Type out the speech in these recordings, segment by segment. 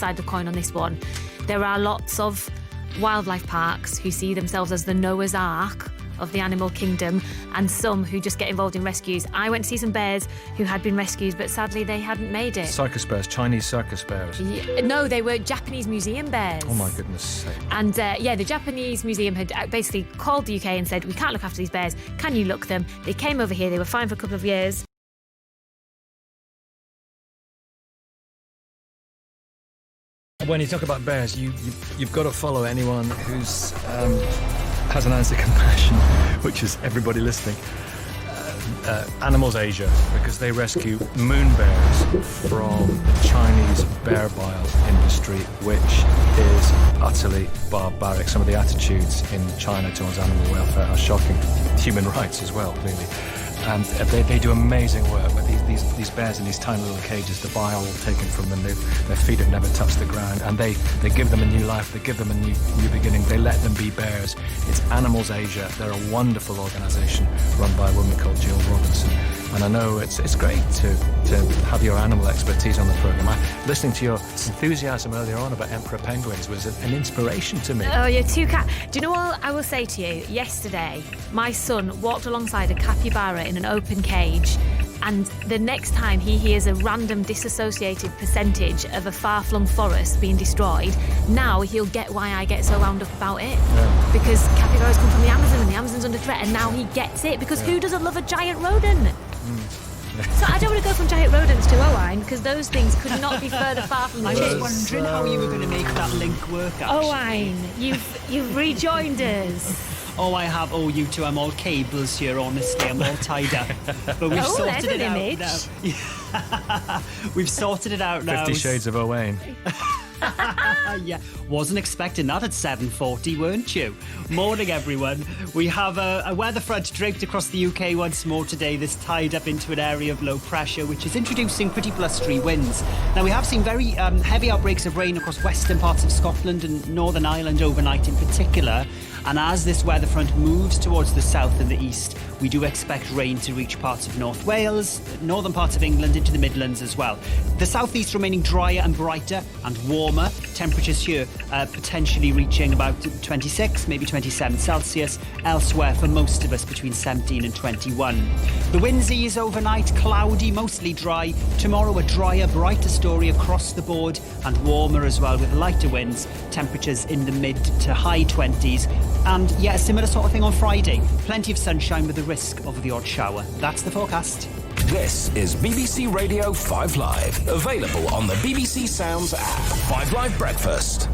side of the coin on this one. There are lots of wildlife parks who see themselves as the Noah's Ark of the animal kingdom, and some who just get involved in rescues. I went to see some bears who had been rescued, but sadly they hadn't made it. Circus bears, Chinese circus bears. No, they were Japanese museum bears. Oh my goodness sake. And the Japanese museum had basically called the UK and said, we can't look after these bears, can you look them? They came over here, they were fine for a couple of years. When you talk about bears, you've got to follow anyone who's has an ounce of compassion, which is everybody listening. Animals Asia, because they rescue moon bears from the Chinese bear bile industry, which is utterly barbaric. Some of the attitudes in China towards animal welfare are shocking. Human rights as well, clearly. And they do amazing work with these bears in these tiny little cages, the bile taken from them, their feet have never touched the ground, and they give them a new life, they give them a new beginning, they let them be bears. It's Animals Asia. They're a wonderful organisation run by a woman called Jill Robinson. And I know it's great to have your animal expertise on the programme. Listening to your enthusiasm earlier on about emperor penguins was an inspiration to me. Oh, you're too cat. Do you know what I will say to you? Yesterday, my son walked alongside a capybara in an open cage, and the next time he hears a random disassociated percentage of a far-flung forest being destroyed, now he'll get why I get so wound up about it. Yeah. Because capybaras come from the Amazon and the Amazon's under threat, and now he gets it, because who doesn't love a giant rodent? So I don't want to go from giant rodents to Owain, because those things could not be further far from the I was wondering how you were going to make that link work, actually. Owain, you've rejoined us. Oh, I have. Oh, you two, I'm all cables here, honestly. I'm all tied up. But we've sorted it out now. We've sorted it out now. 50 Shades of Owain. Yeah, wasn't expecting that at 7:40, weren't you? Morning, everyone. We have a weather front draped across the UK once more today. This tied up into an area of low pressure, which is introducing pretty blustery winds. Now, we have seen very heavy outbreaks of rain across western parts of Scotland and Northern Ireland overnight in particular. And as this weather front moves towards the south and the east, we do expect rain to reach parts of North Wales, northern parts of England, into the Midlands as well. The southeast remaining drier and brighter and warmer. Temperatures here potentially reaching about 26, maybe 27 Celsius. Elsewhere, for most of us, between 17 and 21. The winds ease overnight, cloudy, mostly dry. Tomorrow, a drier, brighter story across the board and warmer as well with lighter winds. Temperatures in the mid to high 20s. And yeah, a similar sort of thing on Friday. Plenty of sunshine with the risk of the odd shower. That's the forecast. This is BBC Radio 5 Live. Available on the BBC Sounds app. 5 Live Breakfast.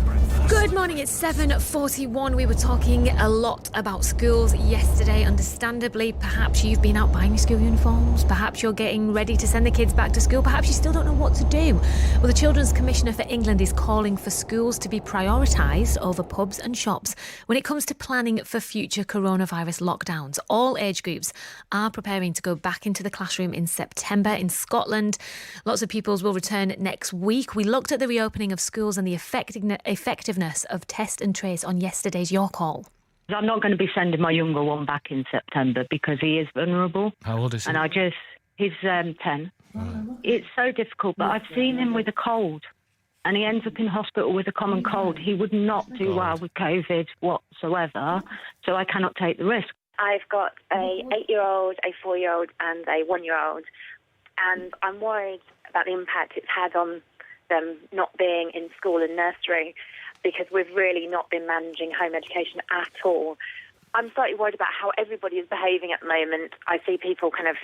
Good morning, it's 7:41. We were talking a lot about schools yesterday, understandably. Perhaps you've been out buying your school uniforms. Perhaps you're getting ready to send the kids back to school. Perhaps you still don't know what to do. Well, the Children's Commissioner for England is calling for schools to be prioritised over pubs and shops when it comes to planning for future coronavirus lockdowns. All age groups are preparing to go back into the classroom in September. In Scotland, lots of pupils will return next week. We looked at the reopening of schools and the effectiveness of test and trace on yesterday's Your Call. I'm not going to be sending my younger one back in September because he is vulnerable. How old is he? And he's 10. It's so difficult, but I've seen him with a cold and he ends up in hospital with a common cold. He would not do well with COVID whatsoever, so I cannot take the risk. I've got a 8-year-old, a 4-year-old and a 1-year-old, and I'm worried about the impact it's had on them not being in school and nursery, because we've really not been managing home education at all. I'm slightly worried about how everybody is behaving at the moment. I see people kind of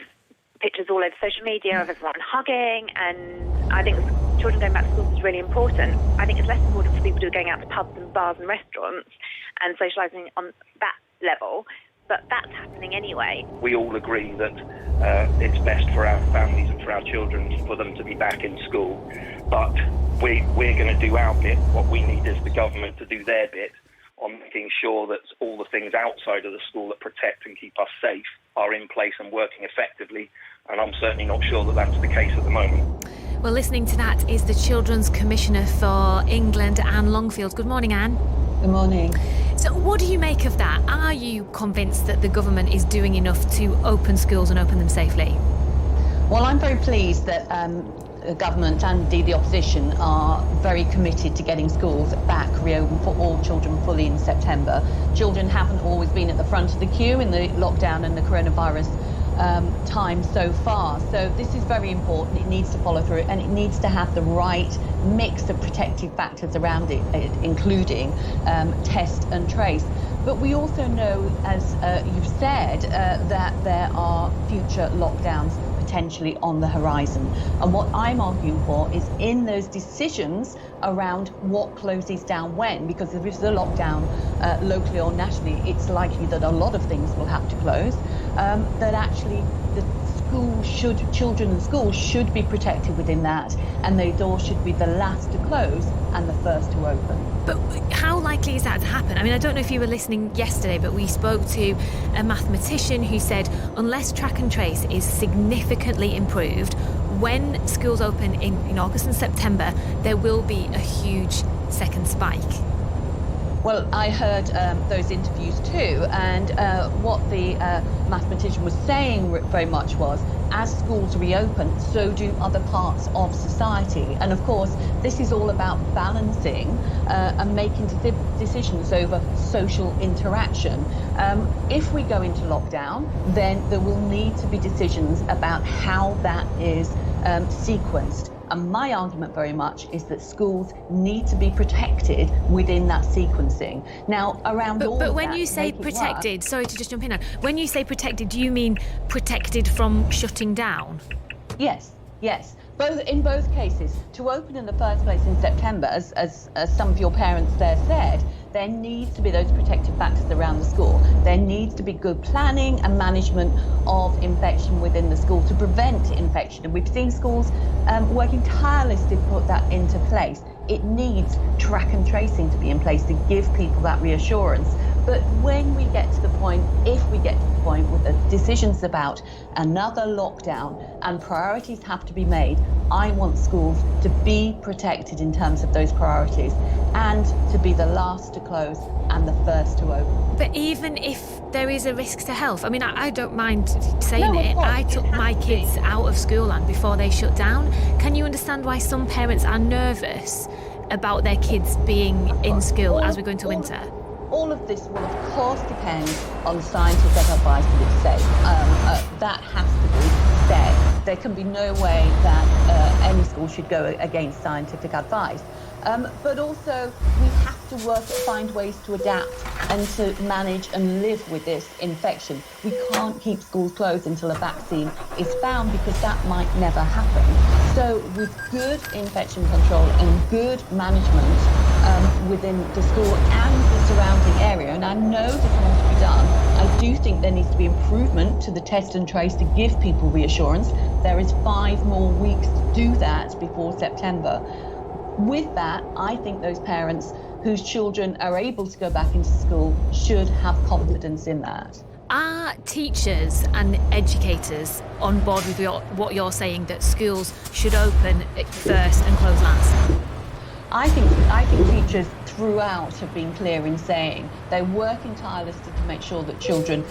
pictures all over social media of everyone hugging, and I think children going back to school is really important. I think it's less important for people who are going out to pubs and bars and restaurants and socialising on that level, but that's happening anyway. We all agree that it's best for our families and for our children for them to be back in school, but we're going to do our bit. What we need is the government to do their bit on making sure that all the things outside of the school that protect and keep us safe are in place and working effectively, and I'm certainly not sure that that's the case at the moment. Well, listening to that is the Children's Commissioner for England, Anne Longfield. Good morning, Anne. Good morning. So what do you make of that? Are you convinced that the government is doing enough to open schools and open them safely? Well, I'm very pleased that the government and indeed the opposition are very committed to getting schools back reopened for all children fully in September. Children haven't always been at the front of the queue in the lockdown and the coronavirus time so far. So this is very important. It needs to follow through, and it needs to have the right mix of protective factors around it, including test and trace. But we also know, as you've said, that there are future lockdowns potentially on the horizon. And what I'm arguing for is in those decisions around what closes down when, because if there's a lockdown locally or nationally, it's likely that a lot of things will have to close, that actually the children in school should be protected within that, and the door should be the last to close and the first to open. But how likely is that to happen? I mean, I don't know if you were listening yesterday, but we spoke to a mathematician who said unless track and trace is significantly improved, when schools open in August and September, there will be a huge second spike. Well, I heard those interviews too, and what the mathematician was saying very much was, as schools reopen, so do other parts of society. And of course, this is all about balancing and making decisions over social interaction. If we go into lockdown, then there will need to be decisions about how that is sequenced. And my argument very much is that schools need to be protected within that sequencing. Now, around all But of when that, you say to make it protected, work, sorry to just jump in now, when you say protected, do you mean protected from shutting down? yes. In both cases, to open in the first place in September, as some of your parents there said, there needs to be those protective factors around the school. There needs to be good planning and management of infection within the school to prevent infection. And we've seen schools working tirelessly to put that into place. It needs track and tracing to be in place to give people that reassurance. But when we get to the point, if we get to the point with the decisions about another lockdown and priorities have to be made, I want schools to be protected in terms of those priorities and to be the last to close and the first to open. But even if there is a risk to health, I mean, I don't mind saying No, of it. course, I it took has my to be. kids out of school and before they shut down. Can you understand why some parents are nervous about their kids being in school as we go into winter? All of this will, of course, depend on scientific advice that it's safe. That has to be said. There can be no way that any school should go against scientific advice. But also, we have to find ways to adapt and to manage and live with this infection. We can't keep schools closed until a vaccine is found, because that might never happen. So with good infection control and good management within the school and the surrounding area, and I know there's more to be done, I do think there needs to be improvement to the test and trace to give people reassurance. There is 5 more weeks to do that before September. With that, I think those parents whose children are able to go back into school should have confidence in that. Are teachers and educators on board with what you're saying, that schools should open first and close last? I think teachers throughout have been clear in saying they're working tirelessly to make sure that children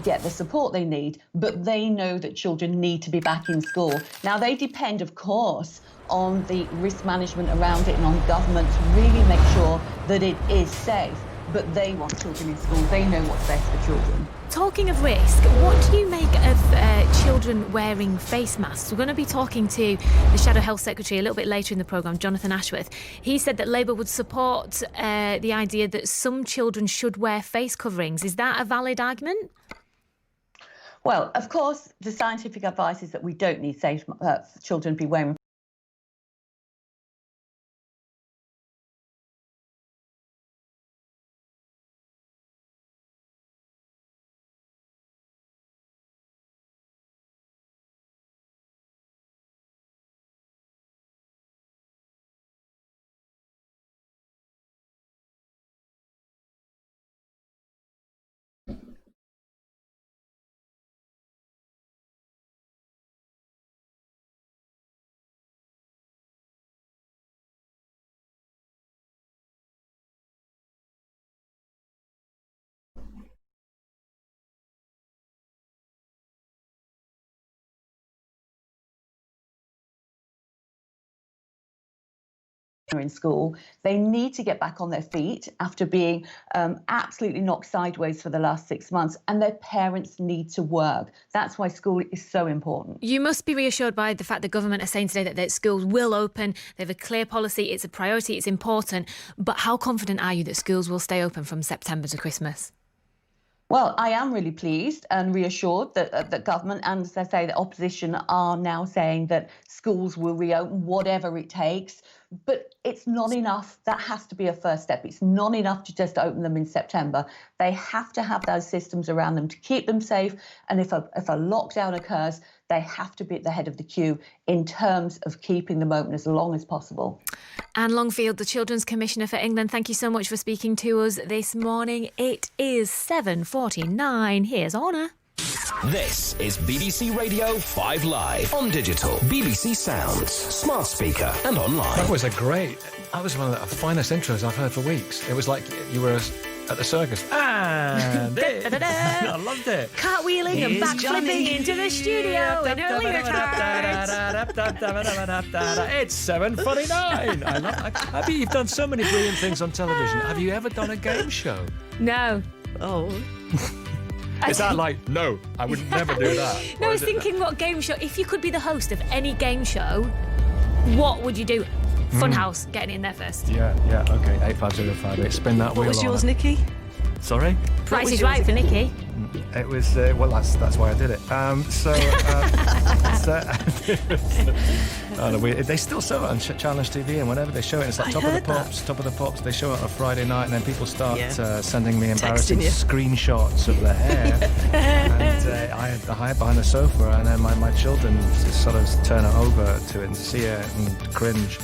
get the support they need, but they know that children need to be back in school. Now, they depend, of course, on the risk management around it and on government to really make sure that it is safe, but they want children in school. They know what's best for children. Talking of risk, what do you make of children wearing face masks? We're going to be talking to the Shadow Health Secretary a little bit later in the programme, Jonathan Ashworth. He said that Labour would support the idea that some children should wear face coverings. Is that a valid argument? Well, of course, the scientific advice is that we don't need children to be wearing in school. They need to get back on their feet after being absolutely knocked sideways for the last 6 months, and their parents need to work. That's why school is so important. You must be reassured by the fact the government are saying today that their schools will open. They have a clear policy. It's a priority. It's important. But how confident are you that schools will stay open from September to Christmas? Well, I am really pleased and reassured that the government and, as I say, the opposition are now saying that schools will reopen, whatever it takes. But it's not enough. That has to be a first step. It's not enough to just open them in September. They have to have those systems around them to keep them safe. And if a lockdown occurs, they have to be at the head of the queue in terms of keeping them open as long as possible. Anne Longfield, the Children's Commissioner for England, thank you so much for speaking to us this morning. It is 7:49. Here's Honor. This is BBC Radio 5 Live on digital, BBC Sounds, smart speaker and online. That was one of the finest intros I've heard for weeks. It was like you were at the circus. And I loved it. Cartwheeling and backflipping into the studio in her leotards. It's 7:49. I bet you've done so many brilliant things on television. Have you ever done a game show? No. Oh. Is that like, no, I would never do that? No, I was thinking what game show, if you could be the host of any game show, what would you do? Funhouse, getting in there first. Yeah, okay, 85058. Spin that wheel. What was yours, on Nikki? Sorry? Price is Right for Nikki. It was, well, that's why I did it. They still show it on Challenge TV, and whenever they show it, it's like Top of the Pops. They show it on a Friday night, and then people start sending me embarrassing screenshots of their hair. And I hide behind the sofa, and then my children just sort of turn it over to it and see it and cringe.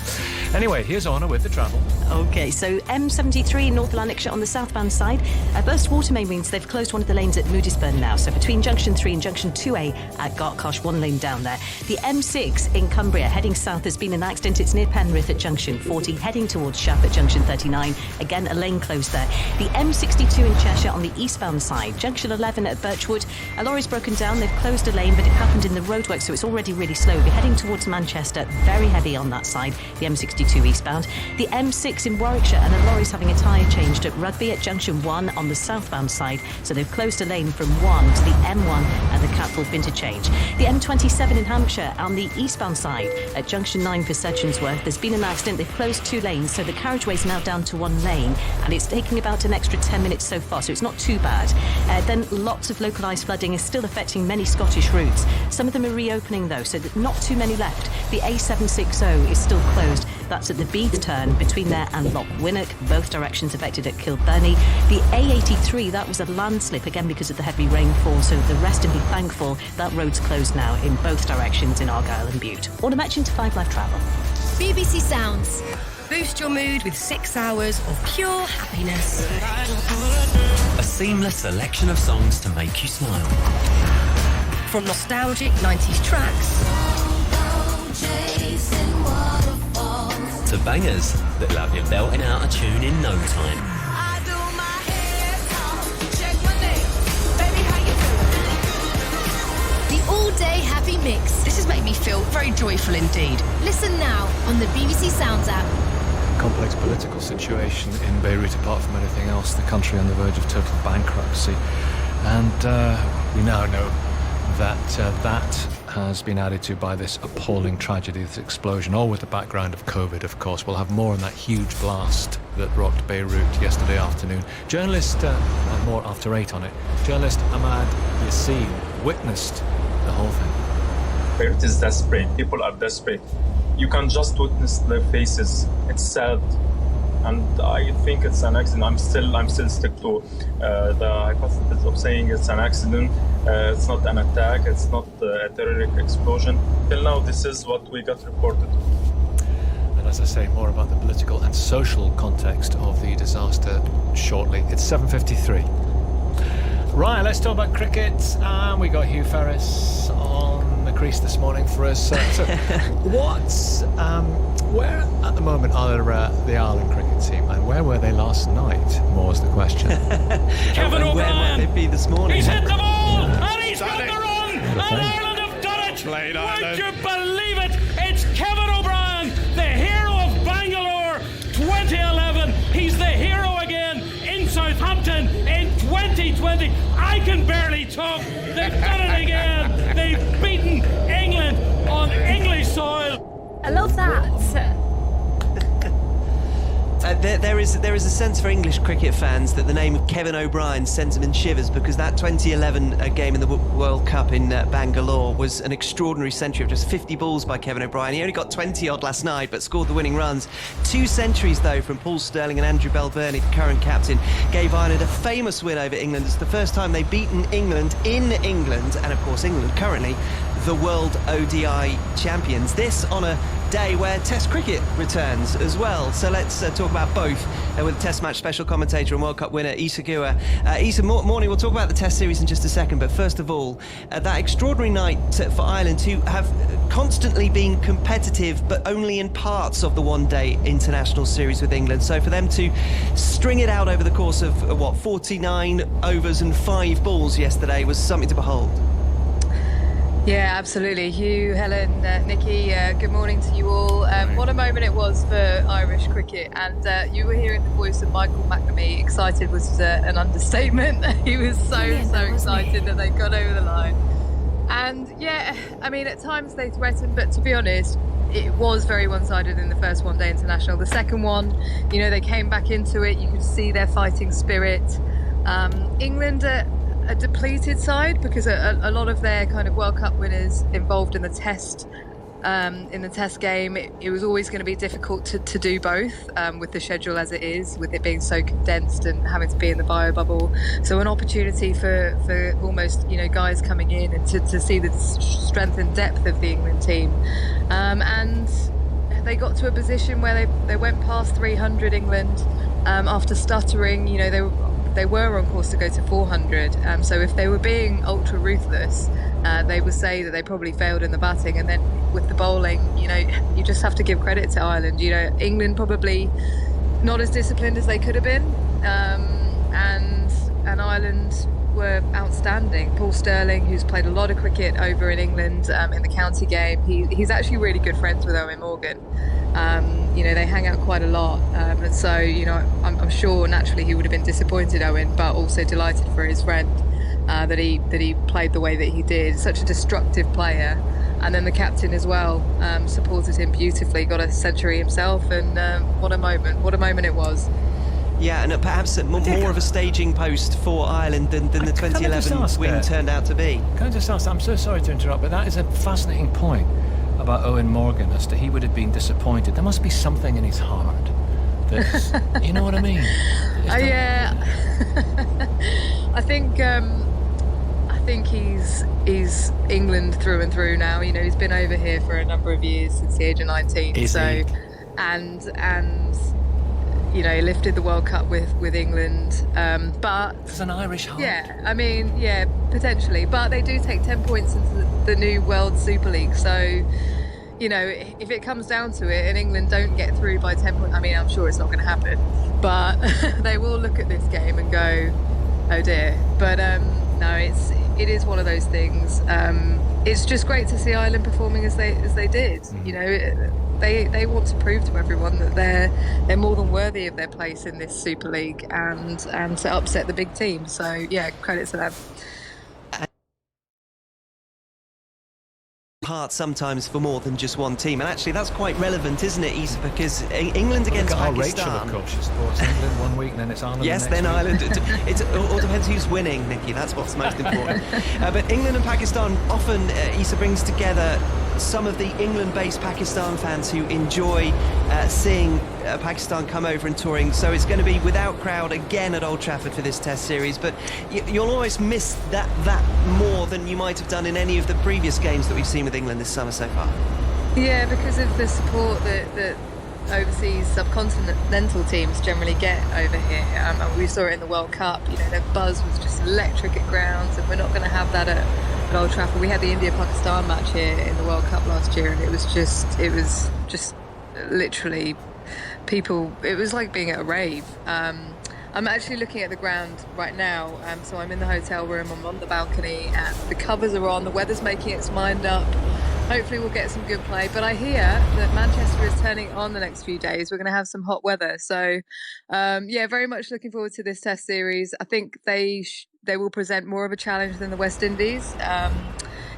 Anyway, here's Honor with the travel. OK, so M73 in North Lanarkshire on the southbound side. Burst water main means they've closed one of the lanes at Moodysburn now. So between Junction 3 and Junction 2A at Gartcosh, one lane down there. The M6 in Cumbria heading south has been an accident. It's near Penrith at Junction 40, heading towards Shap at Junction 39. Again, a lane closed there. The M62 in Cheshire on the eastbound side. Junction 11 at Birchwood. A lorry's broken down. They've closed a lane, but it happened in the roadwork, so it's already really slow. We're heading towards Manchester. Very heavy on that side. The M62 eastbound. The M6 in Warwickshire, and a lorry's having a tyre changed at Rugby at Junction 1 on the southbound side. So they've closed a lane from 1 to the M1 at the Catford interchange. The M27 in Hampshire on the eastbound side at Junction 9 for Sedgensworth. There's been an accident. They've closed 2 lanes, so the carriageway's now down to 1 lane, and it's taking about an extra 10 minutes so far, so it's not too bad. Then lots of localised flooding is still affecting many Scottish routes. Some of them are reopening though, so not too many left. The A760 is still closed. That's at the Beath turn between there and Loch Winnock, both directions affected at Kilburney. The A83, that was a landslip again because of the heavy rainfall, so the rest and be thankful that road's closed now in both directions in Argyll and Bute. Order matching to 5 Live Travel. BBC Sounds. Boost your mood with 6 hours of pure happiness. A seamless selection of songs to make you smile. From nostalgic 90s tracks to bangers that love you belting out a tune in no time. The all-day happy mix. This has made me feel very joyful indeed. Listen now on the BBC Sounds app. Complex political situation in Beirut. Apart from anything else, the country on the verge of total bankruptcy, and we now know that that has been added to by this appalling tragedy, this explosion, all with the background of COVID, of course. We'll have more on that huge blast that rocked Beirut yesterday afternoon. Journalist, more after 8 on it, journalist Ahmad Yassin witnessed the whole thing. Beirut is desperate. People are desperate. You can just witness their faces. It's sad. And I think it's an accident. I'm still stuck to the hypothesis of saying it's an accident. It's not an attack. It's not a terrorist explosion. Till now, this is what we got reported. And as I say, more about the political and social context of the disaster shortly. It's 7:53. Right, let's talk about cricket. We got Hugh Ferris on the crease this morning for us. So where at the moment are the Ireland cricket team, and where were they last night? More's the question. Kevin O'Brien! Where would they be this morning? He's hit the ball, and he's got the run, and Ireland have done it! Would you believe it? It's Kevin O'Brien, the hero of Bangalore, can barely talk. They've done it again. They've beaten England on English soil. I love that. There is a sense for English cricket fans that the name of Kevin O'Brien sends them in shivers, because that 2011 game in the World Cup in Bangalore was an extraordinary century of just 50 balls by Kevin O'Brien. He only got 20-odd last night, but scored the winning runs. 2 centuries, though, from Paul Stirling and Andrew Bell-Burney, the current captain, gave Ireland a famous win over England. It's the first time they've beaten England in England, and of course England currently the World ODI champions. This on a day where Test cricket returns as well. So let's talk about both with Test match special commentator and World Cup winner Isa Guha. Isa, morning. We'll talk about the Test series in just a second, but first of all, that extraordinary night for Ireland, who have constantly been competitive, but only in parts of the one-day international series with England. So for them to string it out over the course of 49 overs and 5 balls yesterday was something to behold. Yeah, absolutely. Hugh, Helen, Nikki, good morning to you all. What a moment it was for Irish cricket. And you were hearing the voice of Michael McNamee. Excited was an understatement. He was so excited that they got over the line. And yeah, I mean, at times they threatened, but to be honest, it was very one-sided in the first one-day international. The second one, you know, they came back into it. You could see their fighting spirit. England a depleted side, because a lot of their kind of World Cup winners involved in the test game, it was always going to be difficult to do both with the schedule as it is, with it being so condensed and having to be in the bio bubble. So an opportunity for almost, you know, guys coming in and to see the strength and depth of the England team. And they got to a position where they went past 300, England, after stuttering. You know, they were on course to go to 400. So if they were being ultra ruthless, they would say that they probably failed in the batting. And then with the bowling, you know, you just have to give credit to Ireland. You know, England probably not as disciplined as they could have been, and Ireland were outstanding. Paul Stirling, who's played a lot of cricket over in England in the county game, he's actually really good friends with Eoin Morgan. You know, they hang out quite a lot, and so, you know, I'm sure naturally he would have been disappointed, Eoin, but also delighted for his friend that he played the way that he did. Such a destructive player. And then the captain as well supported him beautifully, got a century himself, and what a moment it was. Yeah, and perhaps more of a staging post for Ireland than the 2011 win turned out to be. Can I just ask, I'm so sorry to interrupt, but that is a fascinating point about Eoin Morgan, as to he would have been disappointed. There must be something in his heart that's, you know what I mean? Yeah. I think he's England through and through now. You know, he's been over here for a number of years, since the age of 19. Is he? And you know, he lifted the World Cup with England, but there's an Irish heart. Yeah, I mean, yeah, potentially, but they do take 10 points into the new World Super League. So, you know, if it comes down to it and England don't get through by 10 points, I mean, I'm sure it's not going to happen, but they will look at this game and go, oh dear. But no, it is one of those things. It's just great to see Ireland performing as they did. You know, they want to prove to everyone that they're more than worthy of their place in this Super League, and to upset the big team. So yeah, credit to them. Part sometimes for more than just one team, and actually that's quite relevant, isn't it, Isa? Because England against Pakistan. Rachel, of course, she supports England one week and then it's Ireland. Yes, the next then week. Ireland. It all depends who's winning, Nikki. That's what's most important. But England and Pakistan often, Isa, brings together some of the England-based Pakistan fans who enjoy seeing Pakistan come over and touring. So it's going to be without crowd again at Old Trafford for this Test series. But you'll almost miss that more than you might have done in any of the previous games that we've seen with England this summer so far. Yeah, because of the support that overseas subcontinental teams generally get over here. We saw it in the World Cup. You know, their buzz was just electric at grounds, and we're not going to have that at Old Trafford. We had the India-Pakistan match here in the World Cup last year, and it was just literally people. It was like being at a rave. I'm actually looking at the ground right now, so I'm in the hotel room, I'm on the balcony, and the covers are on, the weather's making its mind up. hopefully we'll get some good play. But I hear that Manchester is turning on the next few days. We're going to have some hot weather. So, very much looking forward to this test series. I think they will present more of a challenge than the West Indies.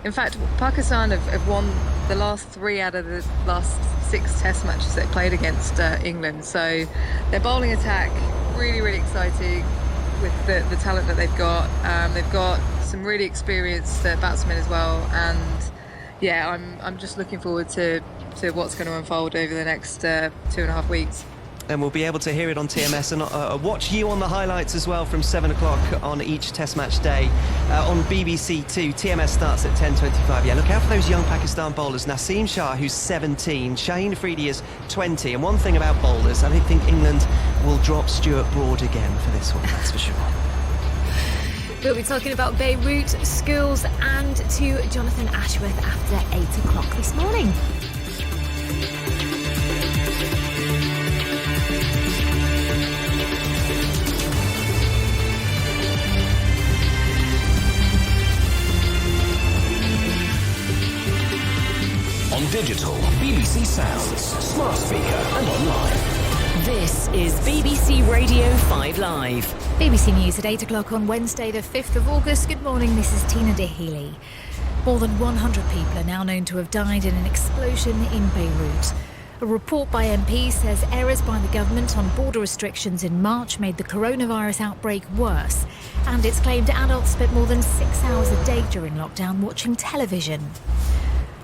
In fact, Pakistan have won the last 3 out of the last 6 test matches they played against England. So their bowling attack, really, really exciting with the talent that they've got. They've got some really experienced batsmen as well. And yeah, I'm just looking forward to what's going to unfold over the next 2.5 weeks. And we'll be able to hear it on TMS and watch you on the highlights as well from 7 o'clock on each test match day on BBC 2. TMS starts at 10:25. Yeah, look out for those young Pakistan bowlers. Naseem Shah, who's 17, Shaheen Afridi is 20. And one thing about bowlers, I don't think England will drop Stuart Broad again for this one, that's for sure. We'll be talking about Beirut, schools and to Jonathan Ashworth after 8 o'clock this morning. On digital, BBC Sounds, smart speaker and online. This is BBC Radio 5 Live. BBC News at 8 o'clock on Wednesday the 5th of August. Good morning, this is Tina de Healy. More than 100 people are now known to have died in an explosion in Beirut. A report by MPs says errors by the government on border restrictions in March made the coronavirus outbreak worse. And it's claimed adults spent more than 6 hours a day during lockdown watching television.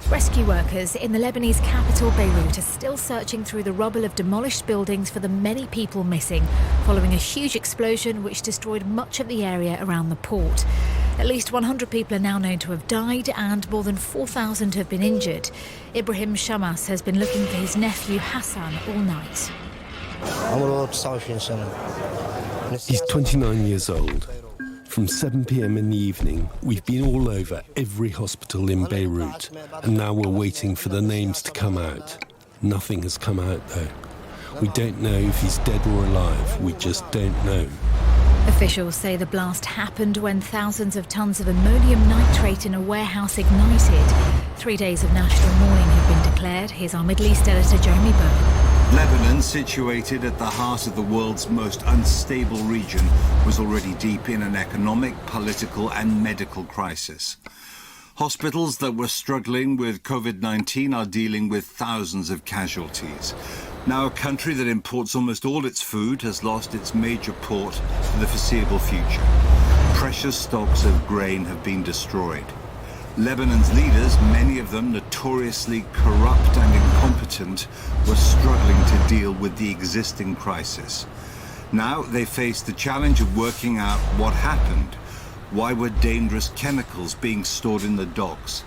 Rescue workers in the Lebanese capital Beirut are still searching through the rubble of demolished buildings for the many people missing, following a huge explosion which destroyed much of the area around the port. At least 100 people are now known to have died and more than 4,000 have been injured. Ibrahim Shamas has been looking for his nephew Hassan all night. He's 29 years old. From 7 p.m. in the evening, we've been all over every hospital in Beirut, and now we're waiting for the names to come out. Nothing has come out, though. We don't know if he's dead or alive. We just don't know. Officials say the blast happened when thousands of tons of ammonium nitrate in a warehouse ignited. 3 days of national mourning have been declared. Here's our Middle East editor, Jeremy Byrne. Lebanon, situated at the heart of the world's most unstable region, was already deep in an economic, political and medical crisis. Hospitals that were struggling with COVID-19 are dealing with thousands of casualties. Now a country that imports almost all its food has lost its major port for the foreseeable future. Precious stocks of grain have been destroyed. Lebanon's leaders, many of them notoriously corrupt and incompetent, were struggling to deal with the existing crisis. Now they face the challenge of working out what happened. Why were dangerous chemicals being stored in the docks?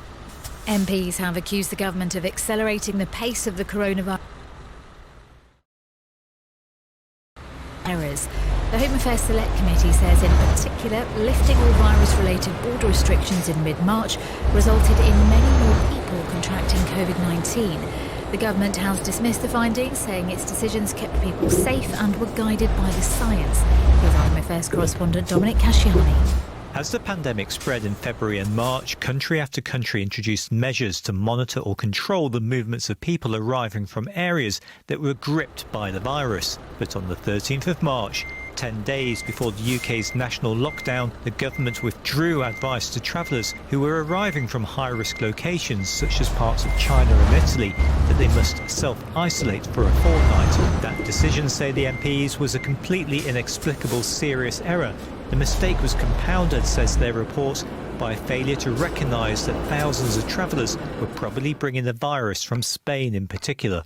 MPs have accused the government of accelerating the pace of the coronavirus errors. The Home Affairs Select Committee says in particular lifting all virus-related border restrictions in mid-March resulted in many more people contracting COVID-19. The government has dismissed the findings, saying its decisions kept people safe and were guided by the science. Here's our Home Affairs correspondent Dominic Casciani. As the pandemic spread in February and March, country after country introduced measures to monitor or control the movements of people arriving from areas that were gripped by the virus. But on the 13th of March, 10 days before the UK's national lockdown, the government withdrew advice to travellers who were arriving from high-risk locations such as parts of China and Italy that they must self-isolate for a fortnight. That decision, say the MPs, was a completely inexplicable serious error. The mistake was compounded, says their report, by a failure to recognise that thousands of travellers were probably bringing the virus from Spain in particular.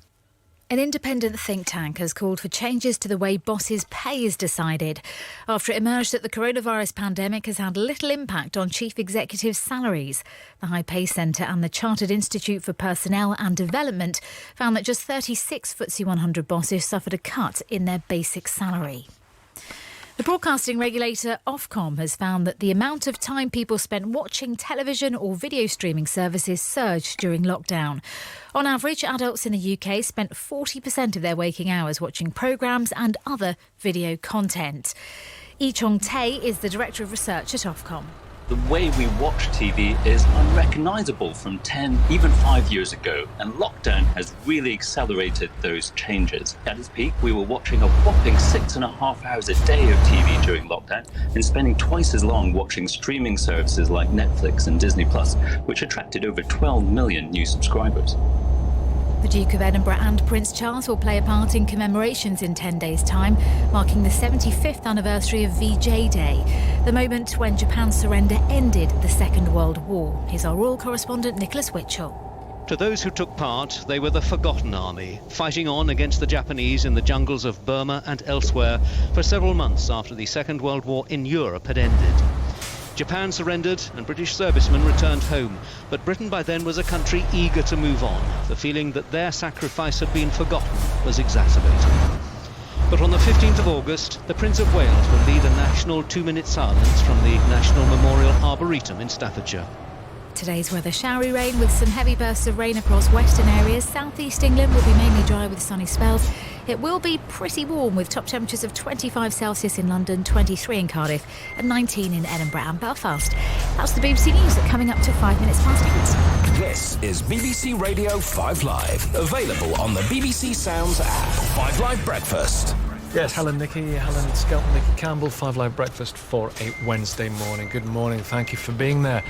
An independent think tank has called for changes to the way bosses' pay is decided after it emerged that the coronavirus pandemic has had little impact on chief executives' salaries. The High Pay Centre and the Chartered Institute for Personnel and Development found that just 36 FTSE 100 bosses suffered a cut in their basic salary. The broadcasting regulator Ofcom has found that the amount of time people spent watching television or video streaming services surged during lockdown. On average, adults in the UK spent 40% of their waking hours watching programmes and other video content. Yi Chong Tae is the Director of Research at Ofcom. The way we watch TV is unrecognisable from 10, even 5 years ago, and lockdown has really accelerated those changes. At its peak, we were watching a whopping 6.5 hours a day of TV during lockdown and spending twice as long watching streaming services like Netflix and Disney+, which attracted over 12 million new subscribers. The Duke of Edinburgh and Prince Charles will play a part in commemorations in 10 days' time, marking the 75th anniversary of VJ Day, the moment when Japan's surrender ended the Second World War. Here's our royal correspondent Nicholas Witchell. To those who took part, they were the Forgotten Army, fighting on against the Japanese in the jungles of Burma and elsewhere for several months after the Second World War in Europe had ended. Japan surrendered and British servicemen returned home, but Britain by then was a country eager to move on. The feeling that their sacrifice had been forgotten was exacerbated. But on the 15th of August, the Prince of Wales will lead a national 2-minute silence from the National Memorial Arboretum in Staffordshire. Today's weather: showery rain with some heavy bursts of rain across western areas. Southeast England will be mainly dry with sunny spells. It will be pretty warm with top temperatures of 25 Celsius in London, 23 in Cardiff and 19 in Edinburgh and Belfast. That's the BBC News coming up to 5 minutes past 8. This is BBC Radio 5 Live, available on the BBC Sounds app. 5 Live Breakfast. Yes, Helen Skelton, Nikki Campbell, 5 Live Breakfast for a Wednesday morning. Good morning, thank you for being there.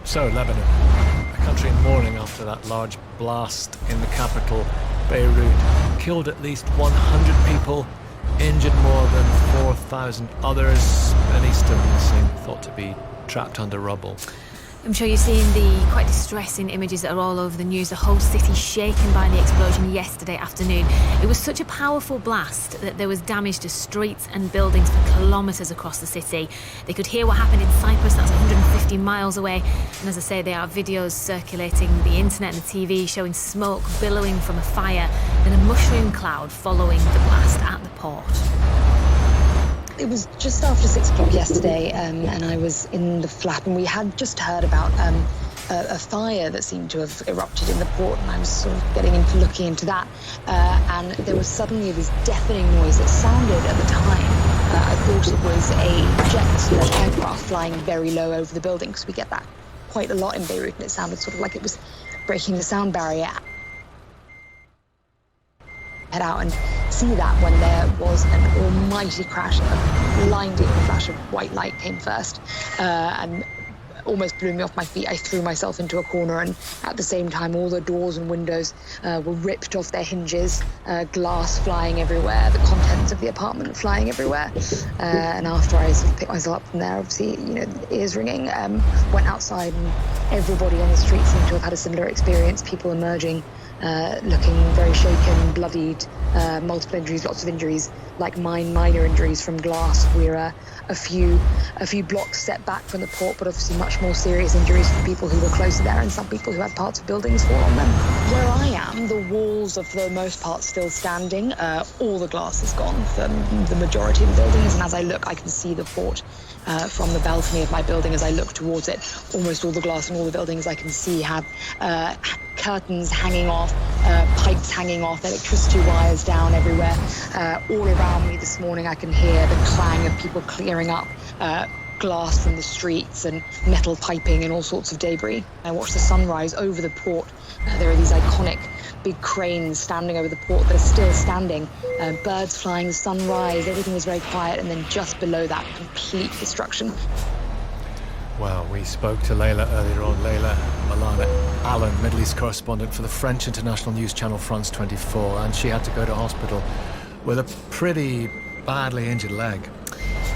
So, Lebanon, a country in mourning after that large blast in the capital, Beirut, killed at least 100 people, injured more than 4,000 others. Many still missing, thought to be trapped under rubble. I'm sure you've seen the quite distressing images that are all over the news. The whole city shaken by the explosion yesterday afternoon. It was such a powerful blast that there was damage to streets and buildings for kilometres across the city. They could hear what happened in Cyprus, that's 150 miles away. And as I say, there are videos circulating the internet and the TV showing smoke billowing from a fire and a mushroom cloud following the blast at the port. It was just after 6 o'clock yesterday, and I was in the flat, and we had just heard about a fire that seemed to have erupted in the port, and I was sort of looking into that, and there was suddenly this deafening noise that sounded at the time. I thought it was a jet aircraft flying very low over the building, because we get that quite a lot in Beirut, and it sounded sort of like it was breaking the sound barrier. Head out and see that when there was an almighty crash, a blinding flash of white light came first, and almost blew me off my feet. I threw myself into a corner, and at the same time all the doors and windows were ripped off their hinges, glass flying everywhere, the contents of the apartment flying everywhere, and after I sort of picked myself up from there, obviously, ears ringing, went outside, and everybody on the street seemed to have had a similar experience. People emerging looking very shaken, bloodied, multiple injuries, lots of injuries, like mine, minor injuries from glass. We're a few blocks set back from the port, but obviously much more serious injuries for people who were closer there, and some people who had parts of buildings fall on them. Where I am, the walls are for the most part still standing. All the glass is gone from the majority of the buildings, and as I look, I can see the port from the balcony of my building. As I look towards it, almost all the glass in all the buildings I can see have curtains hanging off, pipes hanging off, electricity wires down everywhere. All around me this morning I can hear the clang of people clearing up glass from the streets and metal piping and all sorts of debris. I watched the sunrise over the port. There are these iconic big cranes standing over the port that are still standing. Birds flying, the sunrise, everything was very quiet, and then just below that, complete destruction. Well, we spoke to Layla earlier on. Layla Malana Allen, Middle East correspondent for the French international news channel France 24, and she had to go to hospital with a pretty badly injured leg.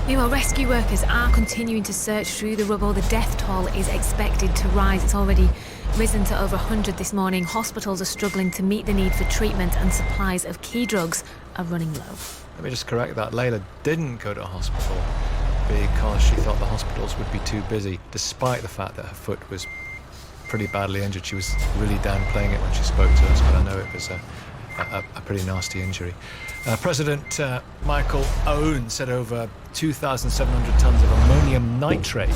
Meanwhile, rescue workers are continuing to search through the rubble. The death toll is expected to rise. It's already risen to over 100 this morning. Hospitals are struggling to meet the need for treatment, and supplies of key drugs are running low. Let me just correct that. Layla didn't go to hospital because she thought the hospitals would be too busy, despite the fact that her foot was pretty badly injured. She was really downplaying it when she spoke to us, but I know it was a pretty nasty injury. President Michael Owen said over 2,700 tonnes of ammonium nitrate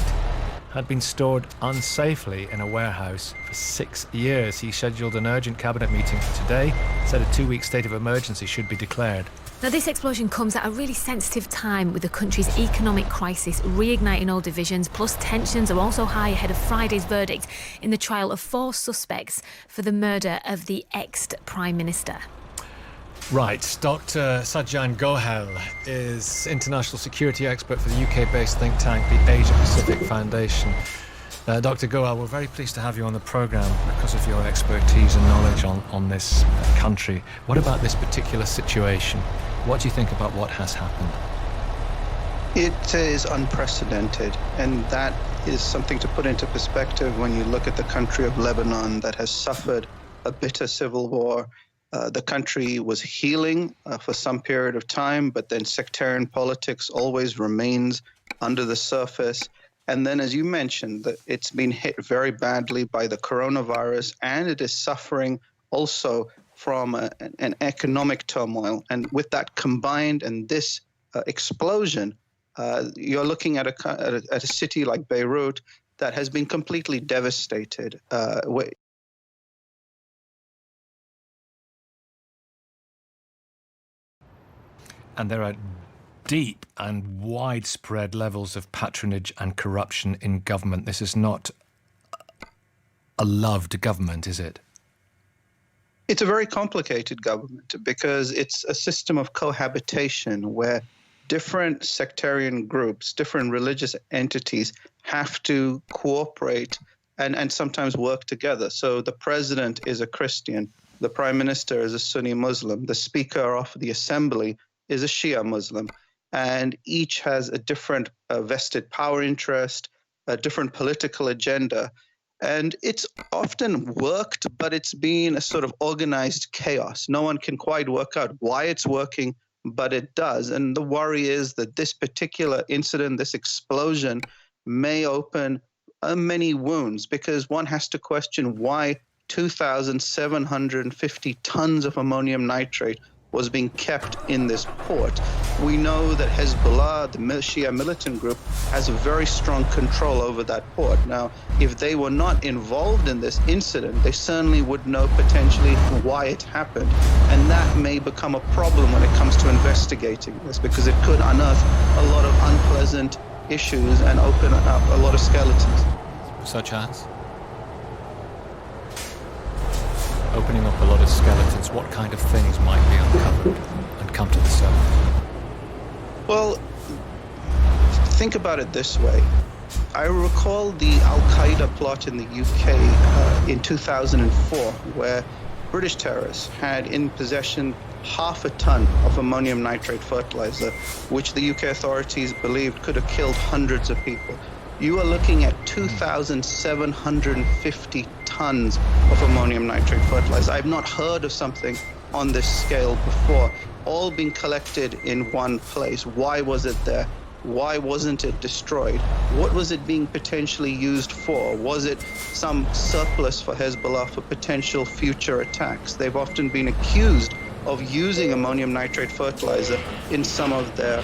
had been stored unsafely in a warehouse for 6 years. He scheduled an urgent cabinet meeting for today, said a 2-week state of emergency should be declared. Now, this explosion comes at a really sensitive time with the country's economic crisis reigniting old divisions, plus tensions are also high ahead of Friday's verdict in the trial of 4 suspects for the murder of the ex-Prime Minister. Right, Dr. Sajjan Gohel is international security expert for the UK-based think tank, the Asia Pacific Foundation. Dr. Gohel, we're very pleased to have you on the programme because of your expertise and knowledge on this country. What about this particular situation? What do you think about what has happened? It is unprecedented, and that is something to put into perspective when you look at the country of Lebanon that has suffered a bitter civil war. The country was healing for some period of time, but then sectarian politics always remains under the surface. And then, as you mentioned, it's been hit very badly by the coronavirus, and it is suffering also from an economic turmoil. And with that combined and this explosion, you're looking at a city like Beirut that has been completely devastated. And there are deep and widespread levels of patronage and corruption in government. This is not a loved government, is it? It's a very complicated government because it's a system of cohabitation where different sectarian groups, different religious entities have to cooperate and sometimes work together. So the president is a Christian, the prime minister is a Sunni Muslim, the speaker of the assembly is a Shia Muslim. And each has a different vested power interest, a different political agenda. And it's often worked, but it's been a sort of organized chaos. No one can quite work out why it's working, but it does. And the worry is that this particular incident, this explosion, may open many wounds, because one has to question why 2,750 tons of ammonium nitrate was being kept in this port. We know that Hezbollah, the Shia militant group, has a very strong control over that port. Now, if they were not involved in this incident, they certainly would know potentially why it happened. And that may become a problem when it comes to investigating this, because it could unearth a lot of unpleasant issues and open up a lot of skeletons. Such as? Opening up a lot of skeletons, what kind of things might be uncovered and come to the surface? Well, think about it this way. I recall the Al-Qaeda plot in the UK in 2004, where British terrorists had in possession 0.5 ton of ammonium nitrate fertilizer, which the UK authorities believed could have killed hundreds of people. You are looking at 2,750 tons of ammonium nitrate fertilizer. I've not heard of something on this scale before, all being collected in one place. Why was it there? Why wasn't it destroyed? What was it being potentially used for? Was it some surplus for Hezbollah for potential future attacks? They've often been accused of using ammonium nitrate fertilizer in some of their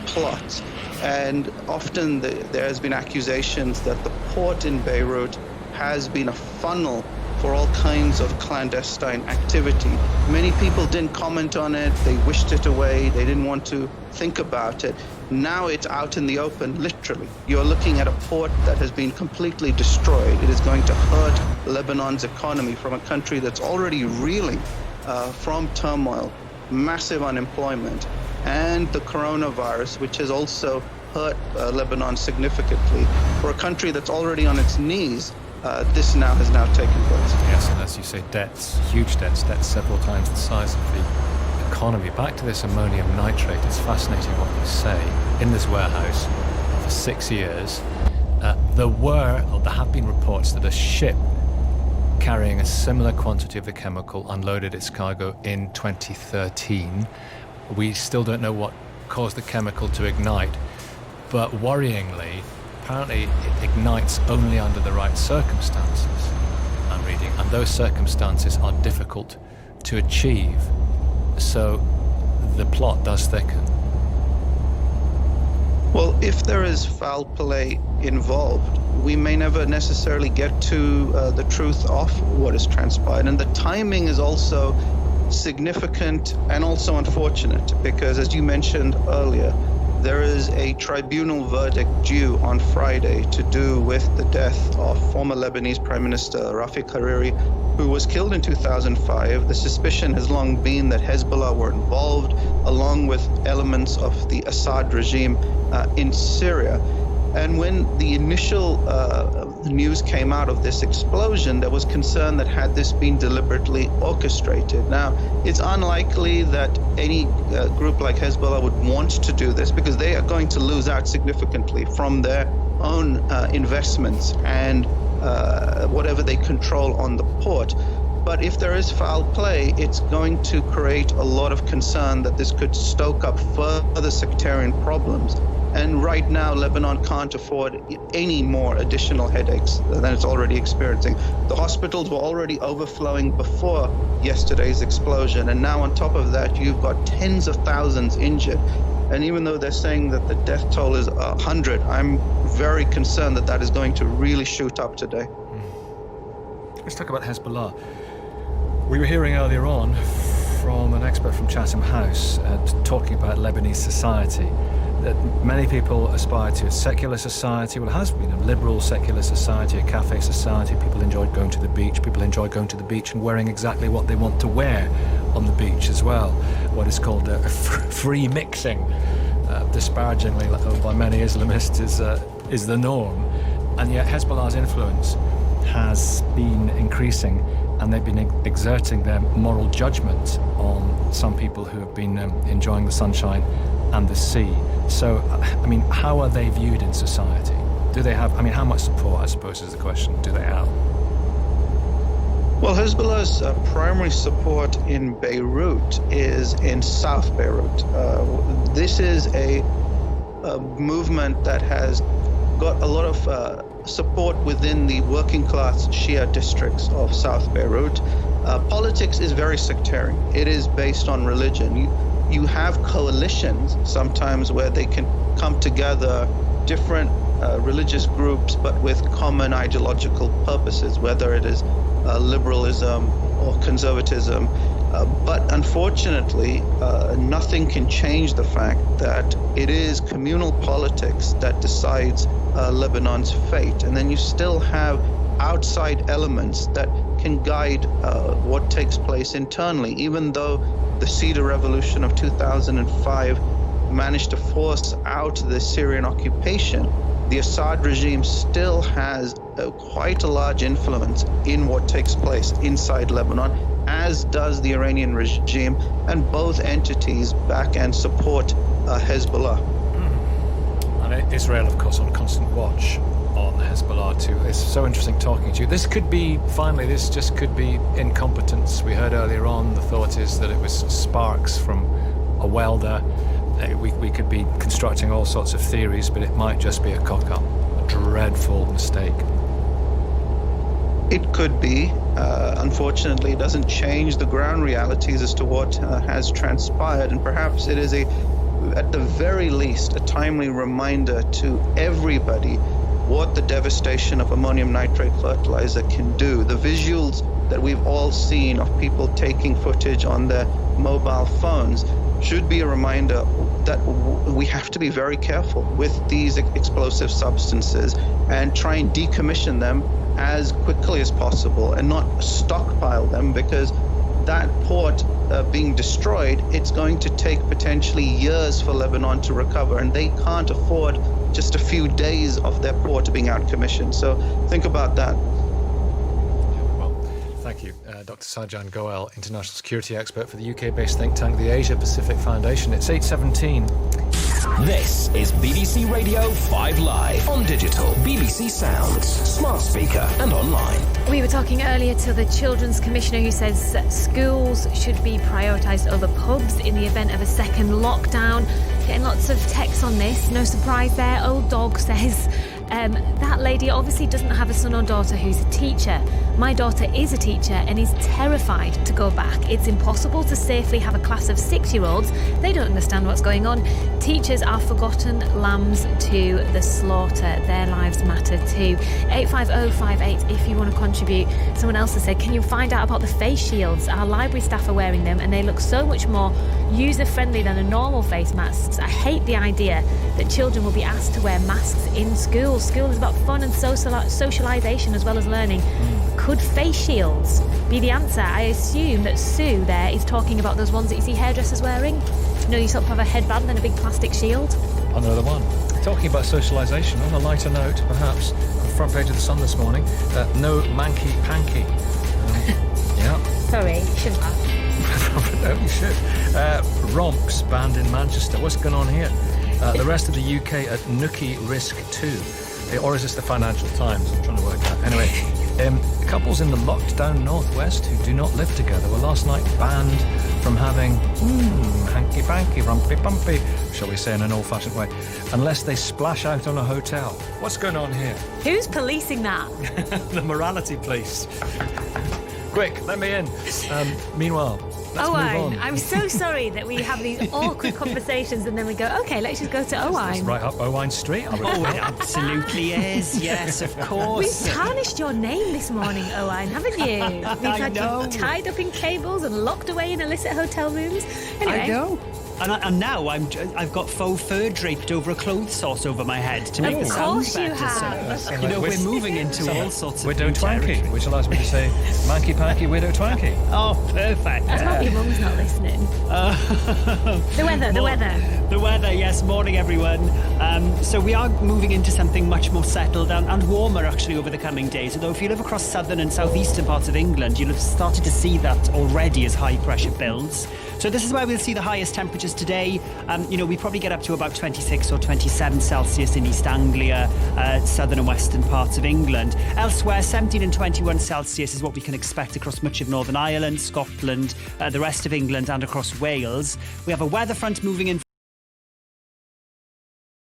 plots. And often there has been accusations that the port in Beirut has been a funnel for all kinds of clandestine activity. Many people didn't comment on it, they wished it away, they didn't want to think about it. Now it's out in the open, literally. You're looking at a port that has been completely destroyed. It is going to hurt Lebanon's economy from a country that's already reeling from turmoil, massive unemployment, and the coronavirus, which has also hurt Lebanon significantly. For a country that's already on its knees, this now has taken place. Yes, and as you say, debts, huge debts several times the size of the economy. Back to this ammonium nitrate, it's fascinating what you say. In this warehouse for 6 years, there have been reports that a ship carrying a similar quantity of the chemical unloaded its cargo in 2013. We still don't know what caused the chemical to ignite, but worryingly, apparently it ignites only under the right circumstances, I'm reading, and those circumstances are difficult to achieve. So the plot does thicken. Well, if there is foul play involved, we may never necessarily get to the truth of what has transpired. And the timing is also significant and also unfortunate because, as you mentioned earlier, there is a tribunal verdict due on Friday to do with the death of former Lebanese Prime Minister Rafiq Hariri, who was killed in 2005. The suspicion has long been that Hezbollah were involved, along with elements of the Assad regime in Syria. And when the initial news came out of this explosion, there was concern that had this been deliberately orchestrated. Now, it's unlikely that any group like Hezbollah would want to do this because they are going to lose out significantly from their own investments and whatever they control on the port. But if there is foul play, it's going to create a lot of concern that this could stoke up further sectarian problems. And right now, Lebanon can't afford any more additional headaches than it's already experiencing. The hospitals were already overflowing before yesterday's explosion. And now on top of that, you've got tens of thousands injured. And even though they're saying that the death toll is 100, I'm very concerned that that is going to really shoot up today. Let's talk about Hezbollah. We were hearing earlier on from an expert from Chatham House talking about Lebanese society, that many people aspire to a secular society. Well, it has been a liberal secular society, a cafe society. People enjoy going to the beach. People enjoy going to the beach and wearing exactly what they want to wear on the beach as well. What is called a free mixing, disparagingly by many Islamists, is the norm. And yet Hezbollah's influence has been increasing, and they've been exerting their moral judgment on some people who have been enjoying the sunshine and the sea. So, I mean, how are they viewed in society? Do they have, I mean, how much support, I suppose, is the question, do they have? Well, Hezbollah's primary support in Beirut is in South Beirut. This is a movement that has got a lot of support within the working class Shia districts of South Beirut. Politics is very sectarian. It is based on religion. You have coalitions sometimes where they can come together, different religious groups, but with common ideological purposes, whether it is liberalism or conservatism. But unfortunately, nothing can change the fact that it is communal politics that decides Lebanon's fate. And then you still have outside elements that can guide what takes place internally, even though the Cedar Revolution of 2005 managed to force out the Syrian occupation. The Assad regime still has quite a large influence in what takes place inside Lebanon, as does the Iranian regime, and both entities back and support Hezbollah. And Israel, of course, on constant watch on Hezbollah too. It's so interesting talking to you. This could be, finally, this just could be incompetence. We heard earlier on, the thought is that it was sparks from a welder. We could be constructing all sorts of theories, but it might just be a cock-up, a dreadful mistake. It could be. Unfortunately, it doesn't change the ground realities as to what has transpired, and perhaps it is at the very least, a timely reminder to everybody what the devastation of ammonium nitrate fertilizer can do. The visuals that we've all seen of people taking footage on their mobile phones should be a reminder that we have to be very careful with these explosive substances and try and decommission them as quickly as possible and not stockpile them, because that port being destroyed, it's going to take potentially years for Lebanon to recover, and they can't afford just a few days of their port being out commissioned. So think about that. Well, thank you. Dr. Sajan Goel, international security expert for the UK-based think tank, the Asia Pacific Foundation. It's 8:17. This is BBC Radio 5 Live on digital, BBC Sounds, smart speaker and online. We were talking earlier to the Children's Commissioner, who says that schools should be prioritised over pubs in the event of a second lockdown. Getting lots of texts on this. No surprise there. Old Dog says that lady obviously doesn't have a son or daughter who's a teacher. My daughter is a teacher and is terrified to go back. It's impossible to safely have a class of 6-year-olds. They don't understand what's going on. Teachers are forgotten lambs to the slaughter. Their lives matter too. 85058 if you want to contribute. Someone else has said, can you find out about the face shields? Our library staff are wearing them and they look so much more user-friendly than a normal face mask. I hate the idea that children will be asked to wear masks in school. School is about fun and socialisation as well as learning. Could face shields be the answer? I assume that Sue there is talking about those ones that you see hairdressers wearing. You know, you sort of have a headband and a big plastic shield. Another one. Talking about socialisation, on a lighter note, perhaps, on the front page of the Sun this morning, no manky panky. Yeah. Sorry, you shouldn't laugh. No, you should. Romps banned in Manchester. What's going on here? The rest of the UK at Nookie Risk 2. Or is this the Financial Times? I'm trying to work out. Anyway, couples in the locked down northwest who do not live together were last night banned from having hanky-panky, rumpy-bumpy, shall we say in an old-fashioned way, unless they splash out on a hotel. What's going on here? Who's policing that? The morality police. Quick, let me in. Meanwhile, let's move on. I'm so sorry that we have these awkward conversations and then we go, okay, let's just go to Owain. It's right up Owain Street. It absolutely is. Yes, of course. We've tarnished your name this morning, Owain, haven't you? We've had you tied up in cables and locked away in illicit hotel rooms. Anyway. I know. And now I've got faux fur draped over a clothes source over my head to make the sound better. So, you know, we're moving into all sorts of Widow Twanky, which allows me to say manky panky widow Twanky. Oh, perfect. I hope your mum's not listening. The weather, yes. Morning, everyone. So we are moving into something much more settled and warmer, actually, over the coming days. Although if you live across southern and southeastern parts of England, you'll have started to see that already as high pressure builds. So this is where we'll see the highest temperatures today. You know, we probably get up to about 26 or 27 Celsius in East Anglia, southern and western parts of England. Elsewhere, 17 and 21 Celsius is what we can expect across much of Northern Ireland, Scotland, the rest of England and across Wales. We have a weather front moving in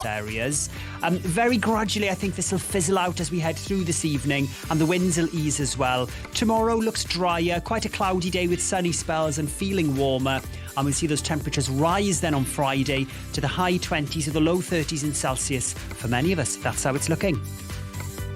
areas. Very gradually, I think this will fizzle out as we head through this evening, and the winds will ease as well. Tomorrow looks drier, quite a cloudy day with sunny spells and feeling warmer. And we'll see those temperatures rise then on Friday to the high 20s or the low 30s in Celsius for many of us. That's how it's looking.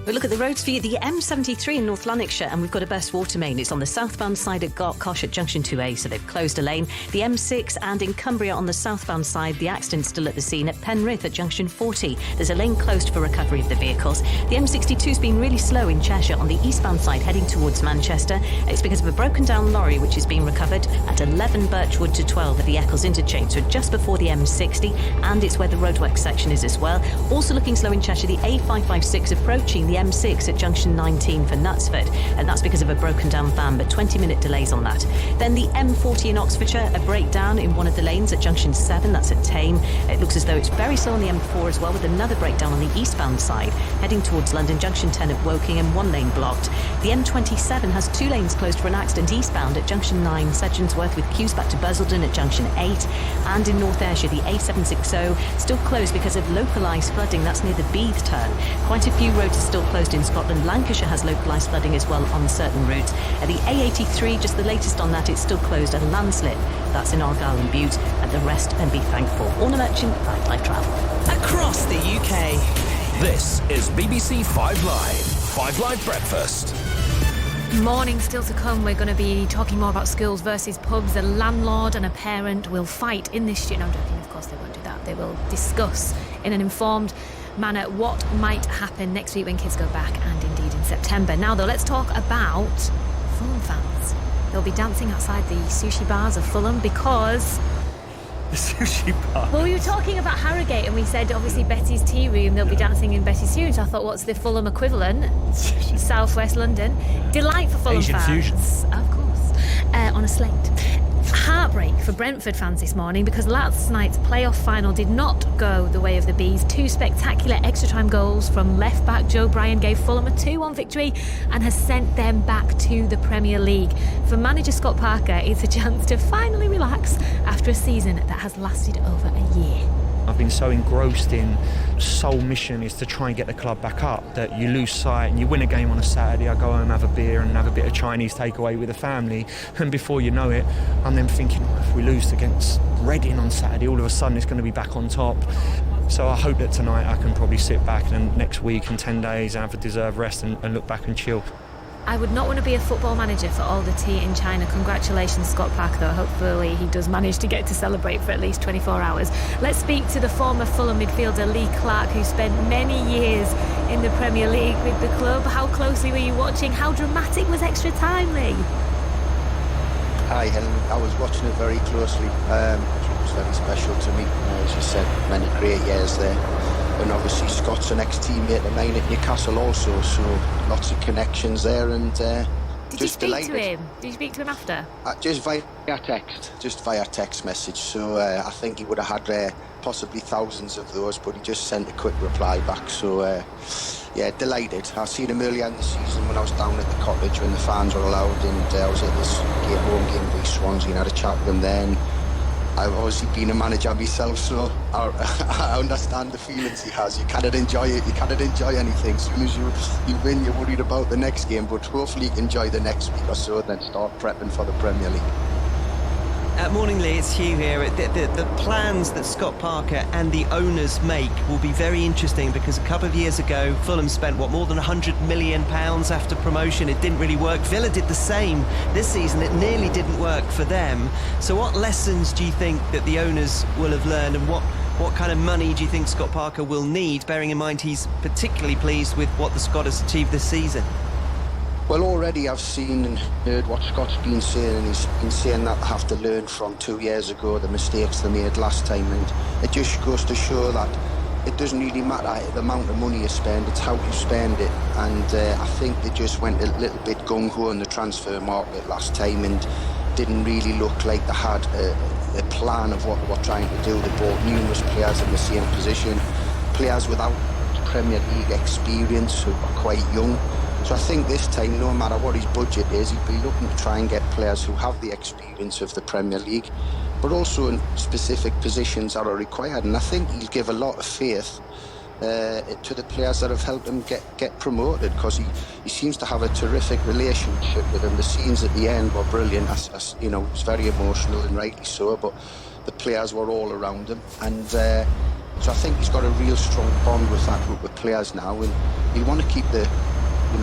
We look at the roads for you. The M73 in North Lanarkshire, and we've got a burst water main. It's on the southbound side at Gartcosh at junction 2A, so they've closed a lane. The M6 and in Cumbria on the southbound side, the accident's still at the scene at Penrith at junction 40. There's a lane closed for recovery of the vehicles. The M62's been really slow in Cheshire on the eastbound side heading towards Manchester. It's because of a broken down lorry which is being recovered at 11 Birchwood to 12 at the Eccles interchange, so just before the M60, and it's where the roadwork section is as well. Also looking slow in Cheshire, the A556 approaching the M6 at junction 19 for Knutsford, and that's because of a broken down van, but 20-minute delays on that. Then the M40 in Oxfordshire, a breakdown in one of the lanes at junction 7, that's at Tame. It looks as though it's very slow on the M4 as well, with another breakdown on the eastbound side heading towards London, junction 10 at Woking, and one lane blocked. The M27 has 2 lanes closed for an accident eastbound at junction 9 Sedgensworth, with queues back to Busselton at junction 8, and in North Ayrshire the A760 still closed because of localised flooding. That's near the Beath turn. Quite a few roads are still closed in Scotland. Lancashire has localised flooding as well on certain routes. The A83, just the latest on that, it's still closed at Landslip. That's in Argyll and Bute, and the rest, and be thankful. Orna Merchant, Nightlife Travel. Across the UK. This is BBC 5 Live. 5 Live Breakfast. Morning still to come. We're going to be talking more about schools versus pubs. A landlord and a parent will fight in this studio. No, I'm joking, of course they won't do that. They will discuss in an informed manner what might happen next week when kids go back, and indeed in September. Now though, let's talk about Fulham fans. They'll be dancing outside the sushi bars of Fulham because... The sushi bar? Well, we were talking about Harrogate and we said obviously Betty's Tea Room, they'll be dancing in Betty's Tea Room. So I thought, what's the Fulham equivalent? South West London. Delight for Fulham Asian fans. fusion. Of course. On a slate. Heartbreak for Brentford fans this morning because last night's playoff final did not go the way of the Bees. 2 spectacular extra time goals from left back Joe Bryan gave Fulham a 2-1 victory and has sent them back to the Premier League. For manager Scott Parker, it's a chance to finally relax after a season that has lasted over a year. I've been so engrossed in sole mission is to try and get the club back up that you lose sight. And you win a game on a Saturday, I go home, have a beer and have a bit of Chinese takeaway with the family, and before you know it, I'm then thinking, if we lose against Reading on Saturday, all of a sudden it's going to be back on top. So I hope that tonight I can probably sit back and next week and 10 days have a deserved rest and look back and chill. I would not want to be a football manager for all the tea in China. Congratulations, Scott Parker, though. Hopefully he does manage to get to celebrate for at least 24 hours. Let's speak to the former Fulham midfielder Lee Clark, who spent many years in the Premier League with the club. How closely were you watching? How dramatic was extra time, Lee? Hi, Helen. I was watching it very closely. It was very special to me. As you said, many great years there. And obviously Scott's an ex-teammate of mine at Newcastle also, so lots of connections there, and Did just you speak delighted. to him? Did you speak to him after? Just via text message. So I think he would have had possibly thousands of those, but he just sent a quick reply back. So yeah, delighted. I seen him earlier in the season when I was down at the cottage when the fans were allowed, and I was at this home game v Swansea and had a chat with him then. I've obviously been a manager myself, so I understand the feelings he has. You cannot enjoy it. You cannot enjoy anything. As soon as you win, you're worried about the next game. But hopefully you can enjoy the next week or so, then start prepping for the Premier League. Morning, Lee. It's Hugh here. The plans that Scott Parker and the owners make will be very interesting, because a couple of years ago, Fulham spent, more than £100 million after promotion. It didn't really work. Villa did the same this season. It nearly didn't work for them. So what lessons do you think that the owners will have learned, and what kind of money do you think Scott Parker will need, bearing in mind he's particularly pleased with what the squad has achieved this season? Well, already I've seen and heard what Scott's been saying, and he's been saying that they have to learn from 2 years ago, the mistakes they made last time, and it just goes to show that it doesn't really matter the amount of money you spend, it's how you spend it. And I think they just went a little bit gung-ho in the transfer market last time and didn't really look like they had a plan of what they were trying to do. They bought numerous players in the same position, players without Premier League experience who are quite young. So I think this time, no matter what his budget is, he'd be looking to try and get players who have the experience of the Premier League, but also in specific positions that are required. And I think he'll give a lot of faith to the players that have helped him get promoted, because he seems to have a terrific relationship with them. The scenes at the end were brilliant. As you know, it was very emotional, and rightly so, but the players were all around him. And so I think he's got a real strong bond with that group of players now, and he'll want to keep the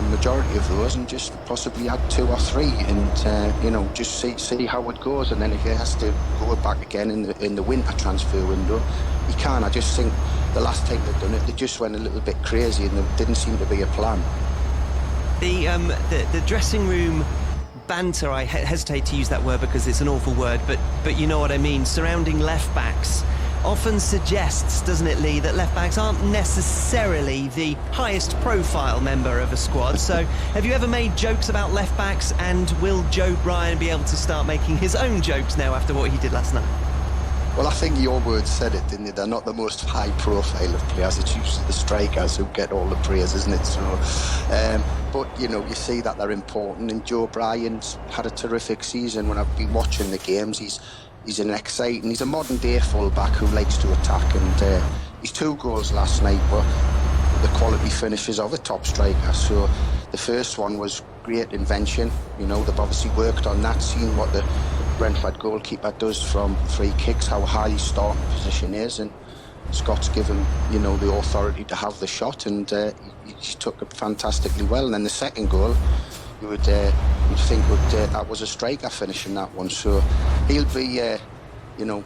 majority of those and just possibly add 2 or 3 and just see how it goes. And then if he has to go back again in the winter transfer window, he can. I just think the last time they've done it, they just went a little bit crazy and there didn't seem to be a plan. The dressing room banter, I hesitate to use that word because it's an awful word, but you know what I mean, surrounding left backs often suggests, doesn't it, Lee, that left backs aren't necessarily the highest profile member of a squad. So have you ever made jokes about left backs, and will Joe Bryan be able to start making his own jokes now after what he did last night? Well, I think your words said it, didn't you? They're not the most high profile of players. It's usually the strikers who get all the praise, isn't it? So, but you see that they're important, and Joe Bryan's had a terrific season. When I've been watching the games, he's an exciting, he's a modern day full-back who likes to attack, and his 2 goals last night were the quality finishes of a top striker. So the first one was great invention. They've obviously worked on that, seen what the Brentford goalkeeper does from free kicks, how high his starting position is, and Scott's given the authority to have the shot, and he took it fantastically well. And then the second goal, you would think that was a striker finishing that one. So he'll be on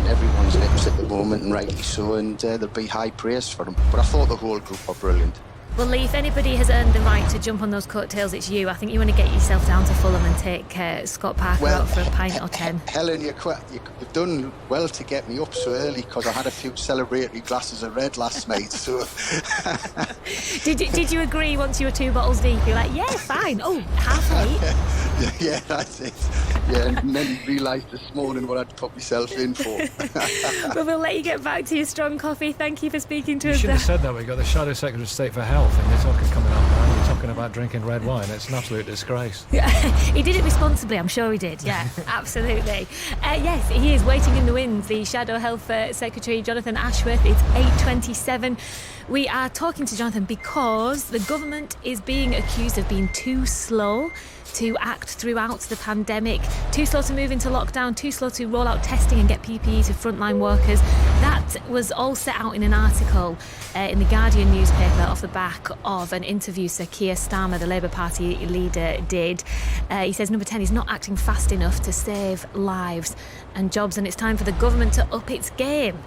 everyone's lips at the moment, and rightly so, and there'll be high praise for him. But I thought the whole group were brilliant. Well, Lee, if anybody has earned the right to jump on those coattails, it's you. I think you want to get yourself down to Fulham and take Scott Parker out for a pint or 10. Helen, you've done well to get me up so early, because I had a few celebratory glasses of red last night. So, did you agree once you were 2 bottles deep? You're like, yeah, fine. Oh, half 8. Yeah, that's it. Yeah, and then you realised this morning what I'd put myself in for. Well, we'll let you get back to your strong coffee. Thank you for speaking to us. You shouldn't have said that. We got the Shadow Secretary of State for Health, and they're talking coming up now. talking about drinking red wine. It's an absolute disgrace. He did it responsibly, I'm sure he did. Yeah, absolutely. Yes, he is waiting in the wings. The Shadow Health Secretary, Jonathan Ashworth. It's 8:27. We are talking to Jonathan because the government is being accused of being too slow to act throughout the pandemic, too slow to move into lockdown, too slow to roll out testing and get PPE to frontline workers. That was all set out in an article in the Guardian newspaper off the back of an interview Sir Keir Starmer, the Labour Party leader, did. He says Number 10 is not acting fast enough to save lives and jobs, and it's time for the government to up its game.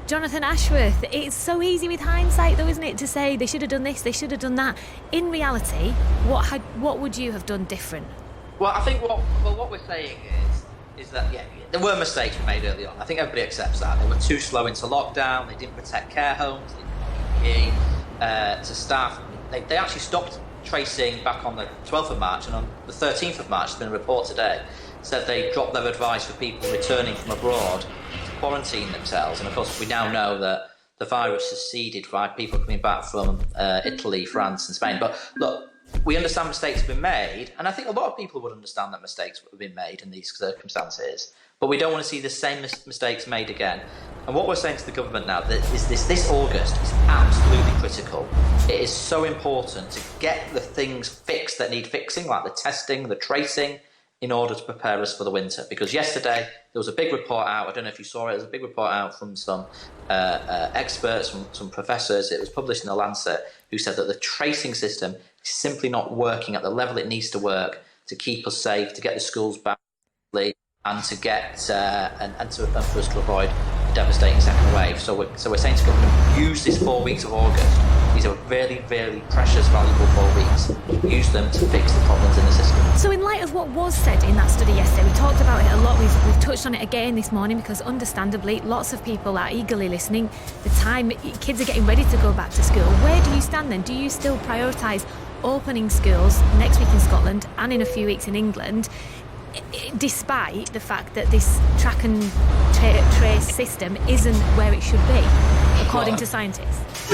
Jonathan Ashworth, it's so easy with hindsight though, isn't it, to say they should have done this, they should have done that. In reality, what would you have done different? Well, I think what we're saying is that, yeah, there were mistakes made early on. I think everybody accepts that. They were too slow into lockdown, they didn't protect care homes, they didn't PPE to staff. They actually stopped tracing back on the 12th of March, and on the 13th of March, there's been a report today, said they dropped their advice for people returning from abroad to quarantine themselves. And of course, we now know that the virus has seeded by people coming back from Italy, France and Spain. But look, we understand mistakes have been made, and I think a lot of people would understand that mistakes have been made in these circumstances, but we don't want to see the same mistakes made again. And what we're saying to the government now is this August is absolutely critical. It is so important to get the things fixed that need fixing, like the testing, the tracing, in order to prepare us for the winter. Because yesterday there was a big report out, I don't know if you saw it, there was a big report out from some experts, from some professors, it was published in The Lancet, who said that the tracing system is simply not working at the level it needs to work to keep us safe, to get the schools back, and to get and for us to avoid a devastating second wave. So we're saying to government, use this 4 weeks of August. These are very, very precious, valuable 4 weeks. Use them to fix the problems in the system. So in light of what was said in that study yesterday, we talked about it a lot, we've touched on it again this morning, because understandably lots of people are eagerly listening. The time kids are getting ready to go back to school. Where do you stand then? Do you still prioritise opening schools next week in Scotland and in a few weeks in England, despite the fact that this track and trace system isn't where it should be, according to scientists?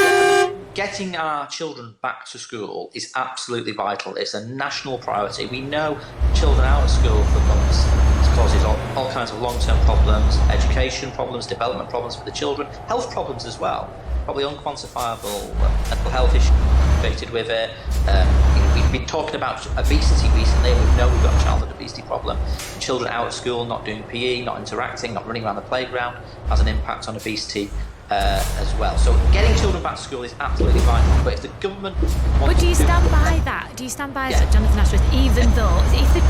Getting our children back to school is absolutely vital. It's a national priority. We know children out of school for months causes all kinds of long-term problems, education problems, development problems for the children, health problems as well, probably unquantifiable mental health issues associated with it. We've been talking about obesity recently, and we know we've got a childhood obesity problem. Children out of school, not doing PE, not interacting, not running around the playground, has an impact on obesity as well. So getting children back to school is absolutely vital. But if the government But do you stand by that? Do you stand by Jonathan Ashworth, even though if the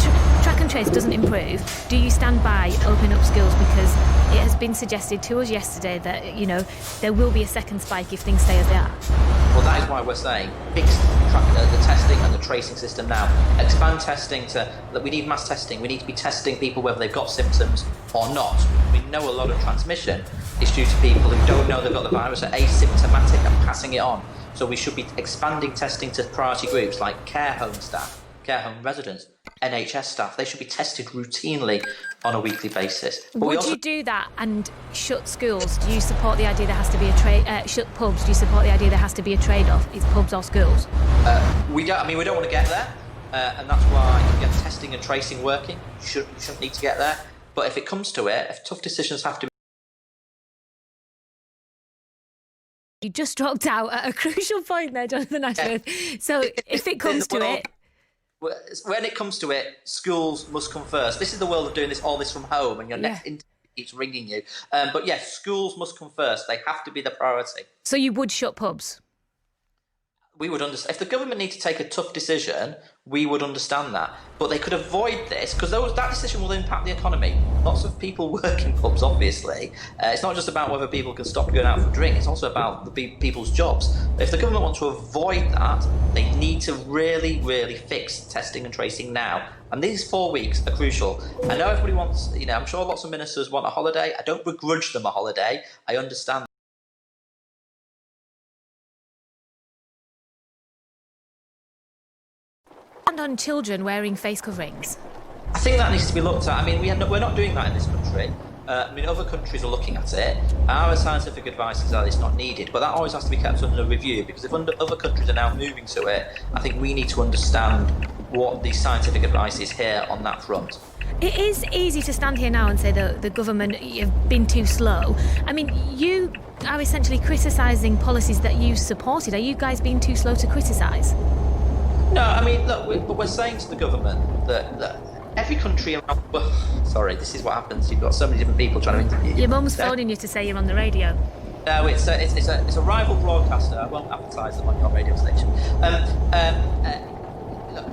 track and trace doesn't improve, do you stand by opening up schools? Because it has been suggested to us yesterday that, you know, there will be a second spike if things stay as they are. Well, that is why we're saying fix the testing and the tracing system now. Expand testing to that. We need mass testing. We need to be testing people whether they've got symptoms or not. We know a lot of transmission is due to people who don't know they've got the virus, are asymptomatic and passing it on. So we should be expanding testing to priority groups like care home staff, care home residents, NHS staff. They should be tested routinely on a weekly basis. But Would you do that and shut schools? Do you support the idea there has to be a shut pubs? Do you support the idea there has to be a trade-off? It's pubs or schools? We don't want to get there, and that's why you get testing and tracing working. You shouldn't need to get there. But if it comes to it, if tough decisions have to be... You just dropped out at a crucial point there, Jonathan Ashworth. So if it comes to it... When it comes to it, schools must come first. This is the world of doing all this from home, and your next internet keeps ringing you. But yes, schools must come first. They have to be the priority. So you would shut pubs? We would understand. If the government need to take a tough decision, we would understand that. But they could avoid this, because that decision will impact the economy. Lots of people work in pubs, obviously. It's not just about whether people can stop going out for a drink. It's also about the people's jobs. If the government wants to avoid that, they need to really, really fix testing and tracing now. And these 4 weeks are crucial. I know everybody wants, I'm sure lots of ministers want a holiday. I don't begrudge them a holiday. I understand. On children wearing face coverings? I think that needs to be looked at. I mean, we're not doing that in this country. Other countries are looking at it. Our scientific advice is that it's not needed, but that always has to be kept under review, because if other countries are now moving to it, I think we need to understand what the scientific advice is here on that front. It is easy to stand here now and say the government have been too slow. I mean, you are essentially criticising policies that you supported. Are you guys being too slow to criticise? No, I mean, look, we're saying to the government that every country around... Well, sorry, this is what happens. You've got so many different people trying to interview you. Your mum's phoning you to say you're on the radio. No, it's a rival broadcaster. I won't advertise them on your radio station. Look,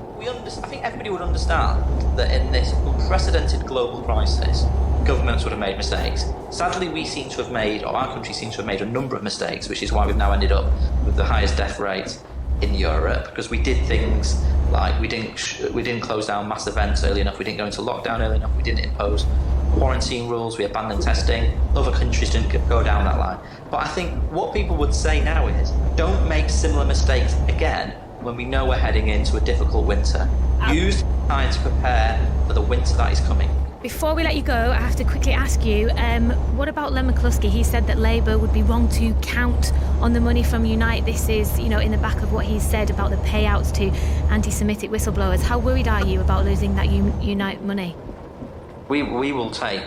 I think everybody would understand that in this unprecedented global crisis, governments would have made mistakes. Sadly, we seem to have made, or our country seems to have made a number of mistakes, which is why we've now ended up with the highest death rate in Europe, because we did things like we didn't close down mass events early enough, we didn't go into lockdown early enough, we didn't impose quarantine rules, we abandoned testing. Other countries didn't go down that line. But I think what people would say now is, don't make similar mistakes again when we know we're heading into a difficult winter. Use time to prepare for the winter that is coming. Before we let you go, I have to quickly ask you, what about Len McCluskey? He said that Labour would be wrong to count on the money from Unite. This is, in the back of what he said about the payouts to anti-Semitic whistleblowers. How worried are you about losing that Unite money? We will take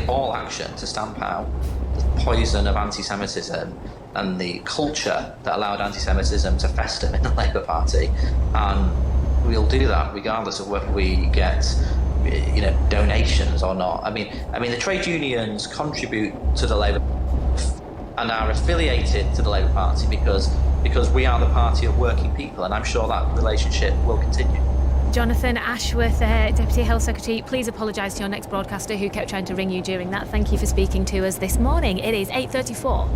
all action to stamp out the poison of anti-Semitism and the culture that allowed anti-Semitism to fester in the Labour Party, and we'll do that regardless of whether we get donations or not. I mean the trade unions contribute to the Labour and are affiliated to the Labour Party because we are the party of working people, and I'm sure that relationship will continue. Jonathan Ashworth, Deputy Health Secretary, please apologise to your next broadcaster who kept trying to ring you during that. Thank you for speaking to us this morning. It is 8:34.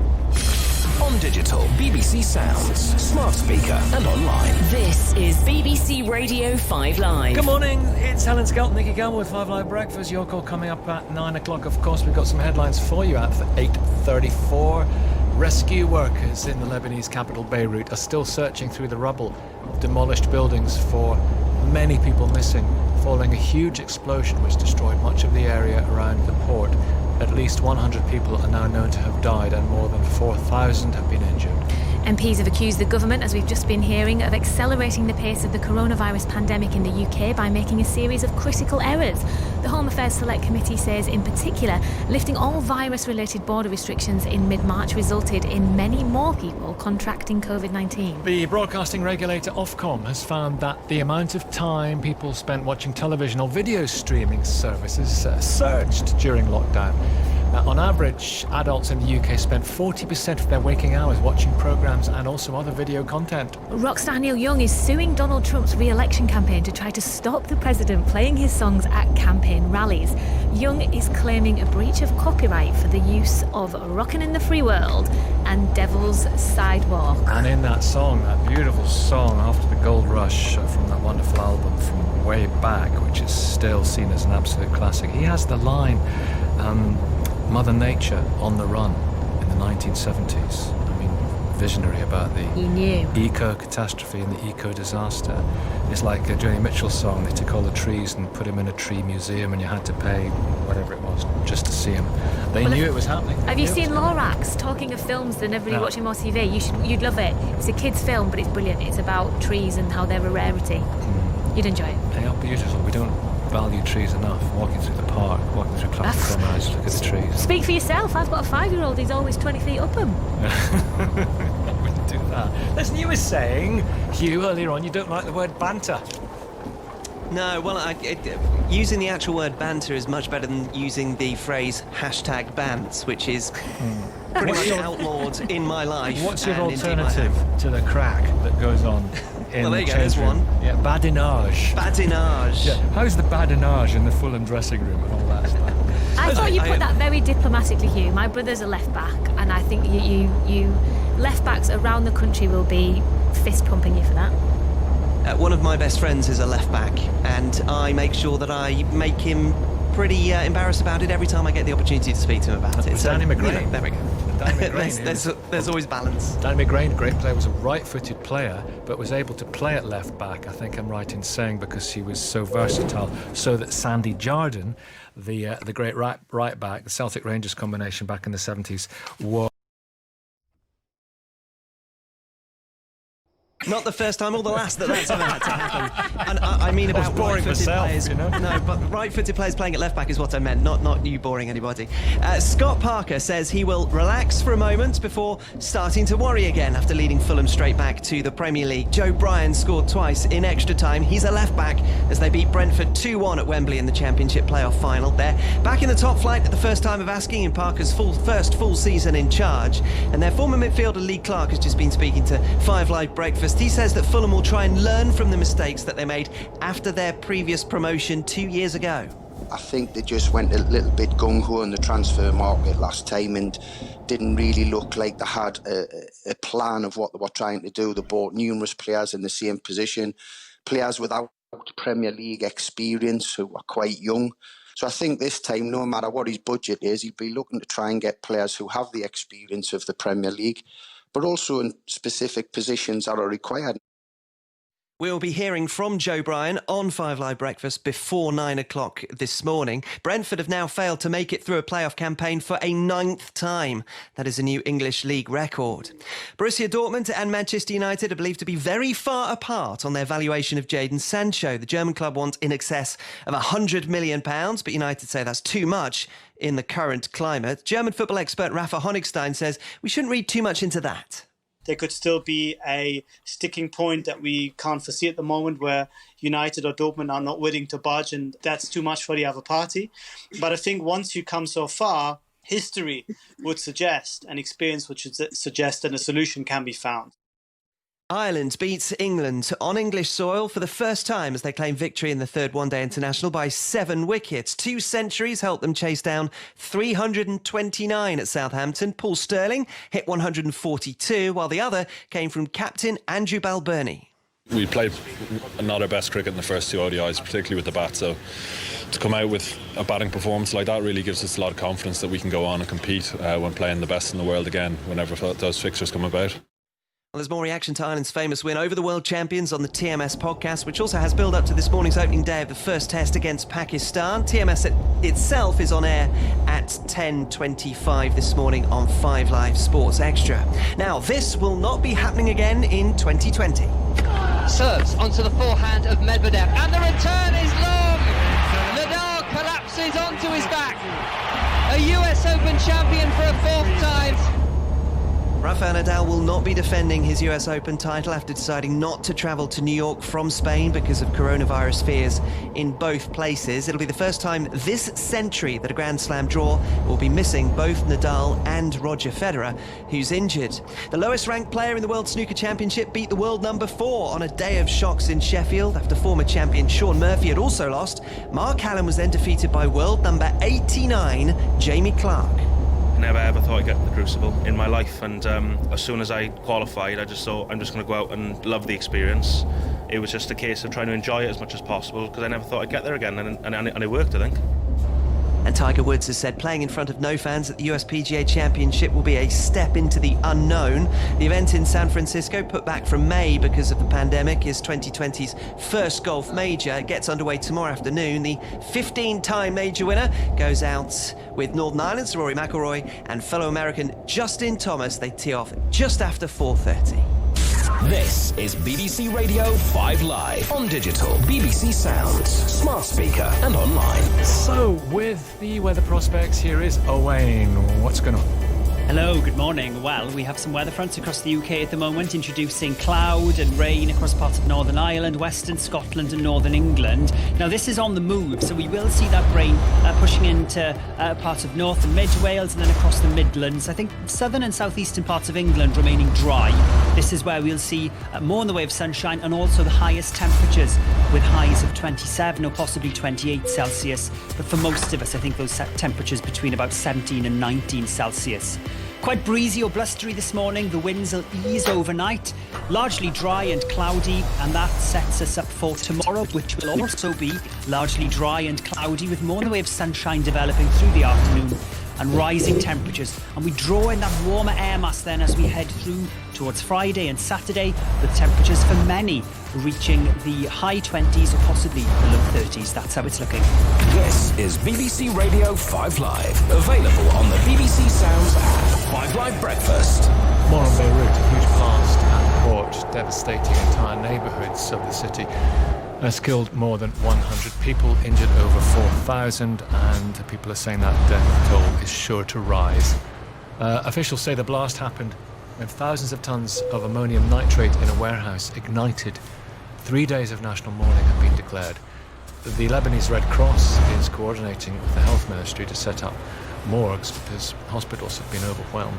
On digital, BBC Sounds, smart speaker and online. This is BBC Radio 5 Live. Good morning, it's Helen Skelton, Nicky Galway with 5 Live Breakfast. Your call coming up at 9 o'clock. Of course, we've got some headlines for you at 8:34. Rescue workers in the Lebanese capital Beirut are still searching through the rubble of demolished buildings for many people missing, following a huge explosion which destroyed much of the area around the port. At least 100 people are now known to have died and more than 4,000 have been injured. MPs have accused the government, as we've just been hearing, of accelerating the pace of the coronavirus pandemic in the UK by making a series of critical errors. The Home Affairs Select Committee says, in particular, lifting all virus-related border restrictions in mid-March resulted in many more people contracting COVID-19. The broadcasting regulator Ofcom has found that the amount of time people spent watching television or video streaming services surged during lockdown. On average, adults in the UK spent 40% of their waking hours watching programmes and also other video content. Rockstar Neil Young is suing Donald Trump's re-election campaign to try to stop the president playing his songs at campaign rallies. Young is claiming a breach of copyright for the use of Rockin' in the Free World and Devil's Sidewalk. And in that song, that beautiful song after the gold rush from that wonderful album from way back, which is still seen as an absolute classic, he has the line, Mother Nature on the run in the 1970s. I mean, visionary about the eco-catastrophe and the eco-disaster. It's like a Joni Mitchell song. They took all the trees and put them in a tree museum and you had to pay whatever it was just to see them. They knew it was happening. Have you seen Lorax? Talking of films and everybody watching more TV, you'd love it. It's a kid's film, but it's brilliant. It's about trees and how they're a rarity. You'd enjoy it. They are beautiful. We don't value trees enough. Walking through the park, walking through Clapham Promenade, look at the trees. Speak for yourself. I've got a 5-year-old. He's always 20 feet up them. I wouldn't do that. Listen, you were saying, Hugh, earlier on, you don't like the word banter. No, well, using the actual word banter is much better than using the phrase #bants, which is pretty much outlawed in my life. What's your alternative to the crack that goes on? Well, there you go, there's one. Yeah, badinage. Badinage. Yeah. How's the badinage in the Fulham dressing room and all that stuff? I thought you put that very diplomatically, Hugh. My brother's a left back, and I think you left backs around the country will be fist pumping you for that. One of my best friends is a left back, and I make sure that I make him pretty embarrassed about it every time I get the opportunity to speak to him about it. Danny McGrain. There we go. Danny McGrain. there's always balance. Danny McGrain, great player, was a right-footed player, but was able to play at left back, I think I'm right in saying, because he was so versatile, so that Sandy Jardine, the great right back, the Celtic Rangers combination back in the 70s, was... Not the first time or the last that's ever had to happen. And I mean about right-footed players. No, but right-footed players playing at left-back is what I meant, not you boring anybody. Scott Parker says he will relax for a moment before starting to worry again after leading Fulham straight back to the Premier League. Joe Bryan scored twice in extra time. He's a left-back as they beat Brentford 2-1 at Wembley in the Championship playoff final. They're back in the top flight at the first time of asking in Parker's first full season in charge. And their former midfielder Lee Clark has just been speaking to 5 Live Breakfast. He says that Fulham will try and learn from the mistakes that they made after their previous promotion 2 years ago. I think they just went a little bit gung-ho in the transfer market last time and didn't really look like they had a plan of what they were trying to do. They bought numerous players in the same position, players without Premier League experience who were quite young. So I think this time, no matter what his budget is, he'll be looking to try and get players who have the experience of the Premier League, but also in specific positions that are required. We'll be hearing from Joe Bryan on 5 Live Breakfast before 9 o'clock this morning. Brentford have now failed to make it through a playoff campaign for a 9th time. That is a new English League record. Borussia Dortmund and Manchester United are believed to be very far apart on their valuation of Jadon Sancho. The German club wants in excess of £100 million, but United say that's too much in the current climate. German football expert Rafa Honigstein says we shouldn't read too much into that. There could still be a sticking point that we can't foresee at the moment where United or Dortmund are not willing to budge, and that's too much for the other party. But I think once you come so far, history would suggest and experience would suggest that a solution can be found. Ireland beats England on English soil for the first time as they claim victory in the third one-day international by 7 wickets. 2 centuries helped them chase down 329 at Southampton. Paul Sterling hit 142, while the other came from captain Andrew Balbirnie. We played not our best cricket in the first 2 ODIs, particularly with the bat, so to come out with a batting performance like that really gives us a lot of confidence that we can go on and compete when playing the best in the world again whenever those fixtures come about. Well, there's more reaction to Ireland's famous win over the world champions on the TMS podcast, which also has build-up to this morning's opening day of the first test against Pakistan. TMS itself is on air at 10:25 this morning on 5 Live Sports Extra. Now, this will not be happening again in 2020. Serves onto the forehand of Medvedev, and the return is long! Nadal collapses onto his back. A US Open champion for a 4th time. Rafael Nadal will not be defending his US Open title after deciding not to travel to New York from Spain because of coronavirus fears in both places. It'll be the first time this century that a Grand Slam draw will be missing both Nadal and Roger Federer, who's injured. The lowest ranked player in the World Snooker Championship beat the world number 4 on a day of shocks in Sheffield after former champion Shaun Murphy had also lost. Mark Allen was then defeated by world number 89, Jamie Clark. Never ever thought I'd get the Crucible in my life, and as soon as I qualified I just thought I'm just going to go out and love the experience. It was just a case of trying to enjoy it as much as possible because I never thought I'd get there again, and it worked, I think. And Tiger Woods has said playing in front of no fans at the US PGA Championship will be a step into the unknown. The event in San Francisco, put back from May because of the pandemic, is 2020's first golf major. It gets underway tomorrow afternoon. The 15-time major winner goes out with Northern Ireland's Rory McIlroy and fellow American Justin Thomas. They tee off just after 4:30. This is BBC Radio 5 Live on digital, BBC Sounds, smart speaker and online. So, with the weather prospects, here is Owain. What's going on? Hello, good morning. Well, we have some weather fronts across the UK at the moment, introducing cloud and rain across parts of Northern Ireland, Western Scotland and Northern England. Now, this is on the move, so we will see that rain pushing into parts of North and Mid Wales and then across the Midlands. I think southern and southeastern parts of England remaining dry. This is where we'll see more in the way of sunshine and also the highest temperatures, with highs of 27 or possibly 28 Celsius. But for most of us, I think those temperatures between about 17 and 19 Celsius. Quite breezy or blustery this morning. The winds will ease overnight. Largely dry and cloudy, and that sets us up for tomorrow, which will also be largely dry and cloudy with more in the way of sunshine developing through the afternoon and rising temperatures. And we draw in that warmer air mass then as we head through towards Friday and Saturday, with temperatures for many reaching the high 20s or possibly the low 30s. That's how it's looking. This is BBC Radio 5 Live, available on the BBC Sounds app. 5 Live Breakfast. More on Beirut, a huge blast and port devastating entire neighbourhoods of the city. Has killed more than 100 people, injured over 4,000, and people are saying that death toll is sure to rise. Officials say the blast happened when thousands of tons of ammonium nitrate in a warehouse ignited. 3 days of national mourning have been declared. The Lebanese Red Cross is coordinating with the Health Ministry to set up morgues because hospitals have been overwhelmed.